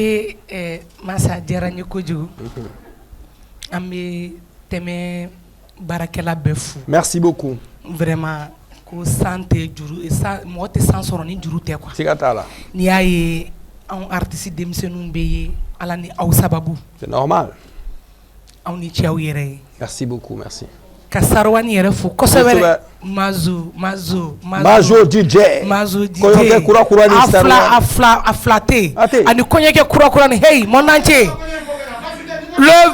M: Massa Djerani Kodjou. Ami Teme Barakela Befou.
A: Merci beaucoup.
M: Vraiment, ko santé juru mo te sansoro ni juru te quoi.
A: Sigatala.
M: Ni ay un artiste demsenu be ala ni aw sababu.
A: C'est normal.
M: Aw ni ci aw yere.
A: Merci beaucoup, merci.
M: Kasarwani yere fu ko sebere Mazo DJ. Mazo DJ.
A: Koyoke kura ni
M: aflaté. Ani konyeke kura ni hey mon entier. Le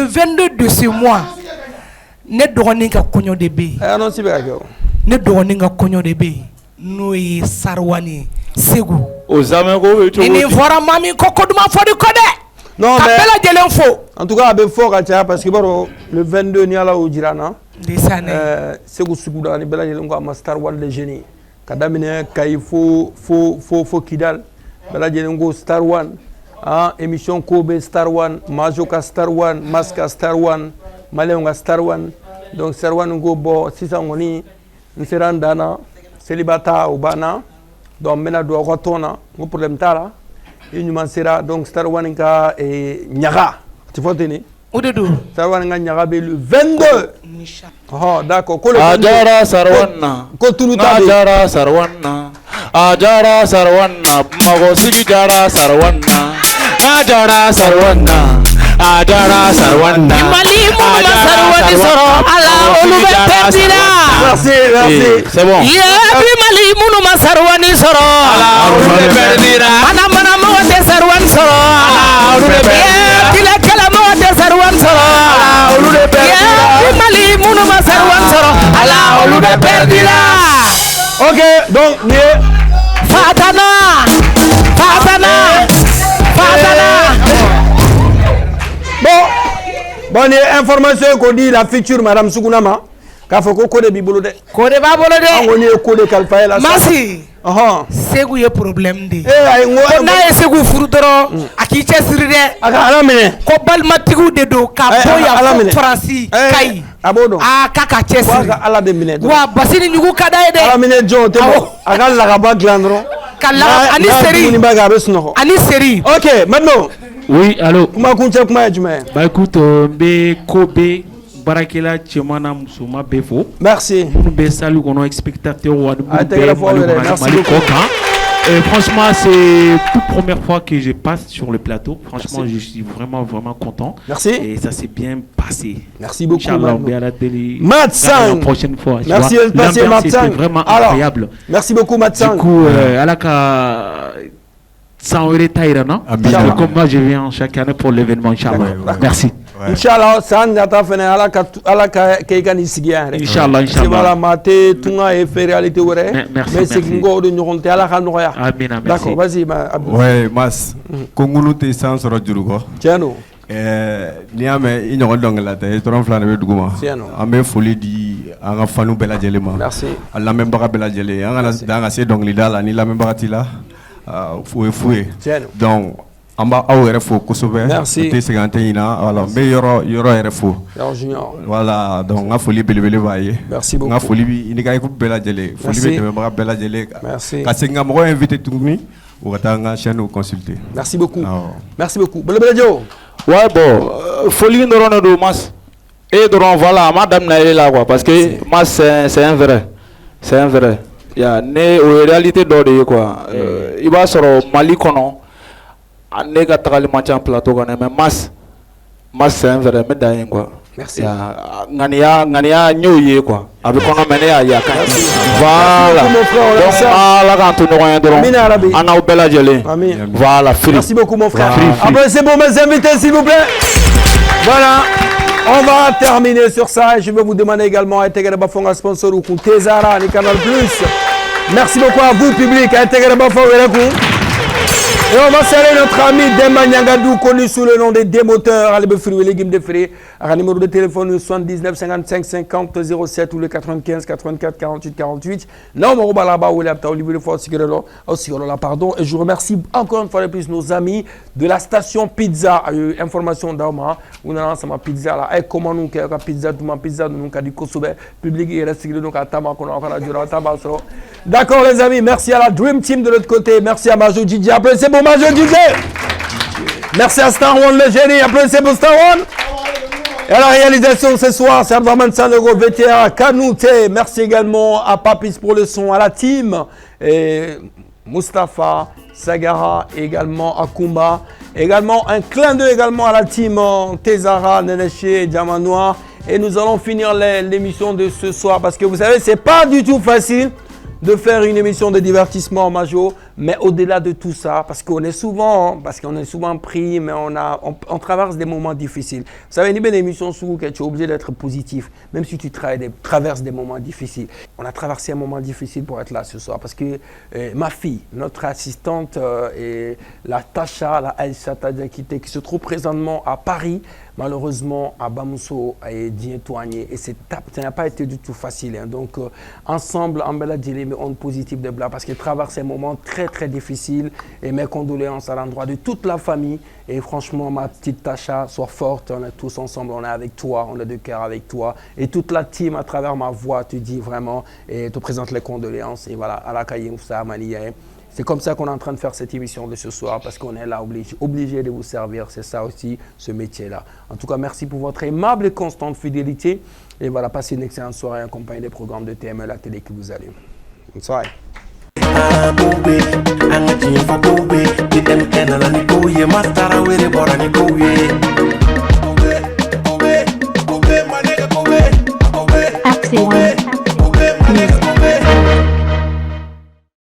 M: 22 de ce mois. Ne dɔgɔnin ka kɔɲɔ de bɛ yen ne dɔgɔnin ka kɔɲɔ de bɛ yen n'o ye Sarwani Segu
C: o zamɛ ko bɛ cogo di
M: nin fɔra maa min kɔ ko duman fɔ di kɔ dɛ
A: non
M: ka bɛɛ lajɛlen fo
A: en tout cas a bɛ fɔ ka caya parce que i b'a dɔn le 22 ni Ala y'o jira n na Segu sugu da ni bɛɛ lajɛlen ko a ma Sarwani le jeune ka daminɛ Kayi fo Kidal bɛɛ lajɛlen ko Sarwani émission ko bɛ Sarwani Majo ka Sarwani Mas ka Sarwani Malien ka Sarwani. Donc Sarwani go bo sisan ngoni nsera ndana celibata ubana donc mena do rotona ngo problème tala inyuma sera donc Sarwani ka nyaga tu vois tenir
M: odedo
A: Sarwani nga nyaga be le 22 oh d'accord ko le
C: Ajara Sarwana
A: ko tunu tabe
C: Ajara Sarwana mago sigi jara Sarwana Ajara Sarwana Adara Sarwana
M: Imali Sarwani soro ala olube perdira.
A: Merci.
C: C'est bon.
M: Imali Munuma Sarwani soro
C: ala olube perdira.
M: Mana mote Sarwani soro ala olube perdira. Kila kala mote Sarwani soro ala olube perdira. Imali Munuma Sarwani soro ala olube perdira.
A: OK, donc
M: Fatana.
A: Bon, information qu'on dit la future Madame Sugunama, qu'a fait Kode Bibolo de.
M: Kode Babolo de.
A: On est Kode Kalfaela.
M: Merci.
F: Segu ye problème de. Ko n'a ye Segu furu dɔrɔn a k'i cɛ siri dɛ.
A: A ka Ala minɛ.
F: Ko balimatigiw de don ka bɔ yan fo Faransi Kayi.
A: A b'o dɔn.
F: K'a ka cɛ siri.
A: Ko a ka Ala de minɛ.
F: Wa basi ni ɲugu ka d'a ye dɛ.
A: Ala minɛ jɔn o tɛ bɔ. A ka lagaba dilan dɔrɔn.
F: Ka laga ani seri.
A: A bɛ sunɔgɔ.
F: Ani seri.
A: Ok maintenant.
B: Oui allô.
A: Kuma kuncɛ kuma ye jumɛn.
B: Bah écoute n bɛ ko bɛɛ baarakɛla cɛman n'a musoman bɛɛ fo.
A: Merci.
B: Minnu bɛ salle kɔnɔ spectateur wa minnu bɛ
A: Mali
B: kɔ kan. Franchement, c'est toute première fois que je passe sur le plateau. Franchement, merci. Je suis vraiment content.
A: Merci.
B: Et ça s'est bien passé.
A: Merci beaucoup.
B: Inch'Allah, on va à la télé.
A: Matsan.
B: La prochaine fois.
A: Merci de passer, Matsan.
B: C'était vraiment incroyable.
A: Merci beaucoup, Matsan.
B: Du coup, à la cas, sans retard, non? Comme moi, je viens chaque année pour l'événement, Inch'Allah. Merci.
A: Inch'Allah, ça n'a pas fait à la Kaigan ici.
B: Inch'Allah,
A: Inch'Allah. Voilà, maté, tunga et fait réalité vraie.
B: Merci.
A: Mais c'est qu'on nous rentre à la Hanoya.
B: Amen.
A: D'accord, vas-y,
D: ouais, mas. Kongulu te sans soro jurugo.
A: Tiano.
D: Ni ame inyɔgɔn dɔnkɛla tɛ tɔrɔn fila de bɛ dugu ma an bɛ foli di an ka fanu bɛɛ lajɛlen ma a lamɛnbaga bɛɛ lajɛlen an kana dan ka se dɔnkilida la ni lamɛnbaga t'i la o ye fu ye donc an b'a aw yɛrɛ fo kosɛbɛ o tɛ segin an tɛ ɲina voilà n bɛ yɔrɔ yɛrɛ fo voilà donc n ka foli belebele b'a ye n ka foli bi ni ka équipe bɛɛ lajɛlen foli bɛ dɛmɛbaga bɛɛ lajɛlen ka segin ka mɔgɔw invité tuguni o ka taa an ka chaîne consulter.
A: Merci beaucoup. Merci beaucoup. Belebele Jo.
C: Ouais, bon, folie de do mas. Et donc voilà, madame est là quoi, parce que mas c'est un vrai. C'est un vrai. Il y a né en réalité d'ordre quoi. Il va sur Mali kono. Né ka tagali match en plateau quand même mas c'est un vrai mais d'ailleurs quoi.
A: Merci.
C: Ngania nyoye quoi. Avec on a mené à Yaka. Voilà. Donc ala quand on a un ana au bella gelé. Voilà.
A: Merci beaucoup mon frère. Après c'est bon mes invités s'il vous plaît. Voilà. On va terminer sur ça et je vais vous demander également à intégrer Bafonga sponsor ou Tezara les Canal Plus. Merci beaucoup à vous public à intégrer Bafonga et on va saluer notre ami Demba Nyangadou, connu sous le nom des Démoteurs, Alebe Fruits et légumes de frais. À numéro de téléphone 79 55 50 07 ou le 95 84 48 48. Non, mon Robalaba ou l'Apta Olivier Fort pardon. Et je remercie encore une fois de plus nos amis de la station Pizza. Information d'Auma. On a lancé ma pizza là. Et comment nous avons pizza, tout ma pizza, nous avons dit Kosobe. Public et reste nous avons Tama, qu'on a encore la Tabasro. D'accord, les amis. Merci à la Dream Team de l'autre côté. Merci à Majo DJ. Après, c'est bon, Majo DJ. Merci à Star One, le génie. Après, c'est bon, Star One. Et à la réalisation ce soir, c'est Abdraman Sanero, VTA, Kanouté. Merci également à Papis pour le son, à la team. Et Mustapha, Sagara, également à Kumba. Également un clin d'œil également à la team Tezara, Neneché, Diamant Noir. Et nous allons finir l'émission de ce soir parce que vous savez, c'est pas du tout facile de faire une émission de divertissement Majo, mais au-delà de tout ça, parce qu'on est souvent pris, mais on traverse des moments difficiles. Vous savez, une émission sur laquelle tu es obligé d'être positif, même si tu traverses des moments difficiles. On a traversé un moment difficile pour être là ce soir, parce que ma fille, notre assistante, et la Tasha, la Aïssa Tadjakite, qui se trouve présentement à Paris, malheureusement à Bamousso et Dientoigné, et ça n'a pas été du tout facile. Hein. Donc ensemble, en Bella Djili, mais on est positif de blanc parce qu'il traverse un moment très très difficile et mes condoléances à l'endroit de toute la famille. Et franchement, ma petite Tasha, sois forte, on est tous ensemble, on est avec toi, on est de cœur avec toi. Et toute la team, à travers ma voix, te dit vraiment et te présente les condoléances. Et voilà, à la Kayim, ça, Maniae. C'est comme ça qu'on est en train de faire cette émission de ce soir parce qu'on est là obligé de vous servir. C'est ça aussi, ce métier-là. En tout cas, merci pour votre aimable et constante fidélité. Et voilà, passez une excellente soirée en compagnie des programmes de TME, la télé que vous allez. Bonne soirée.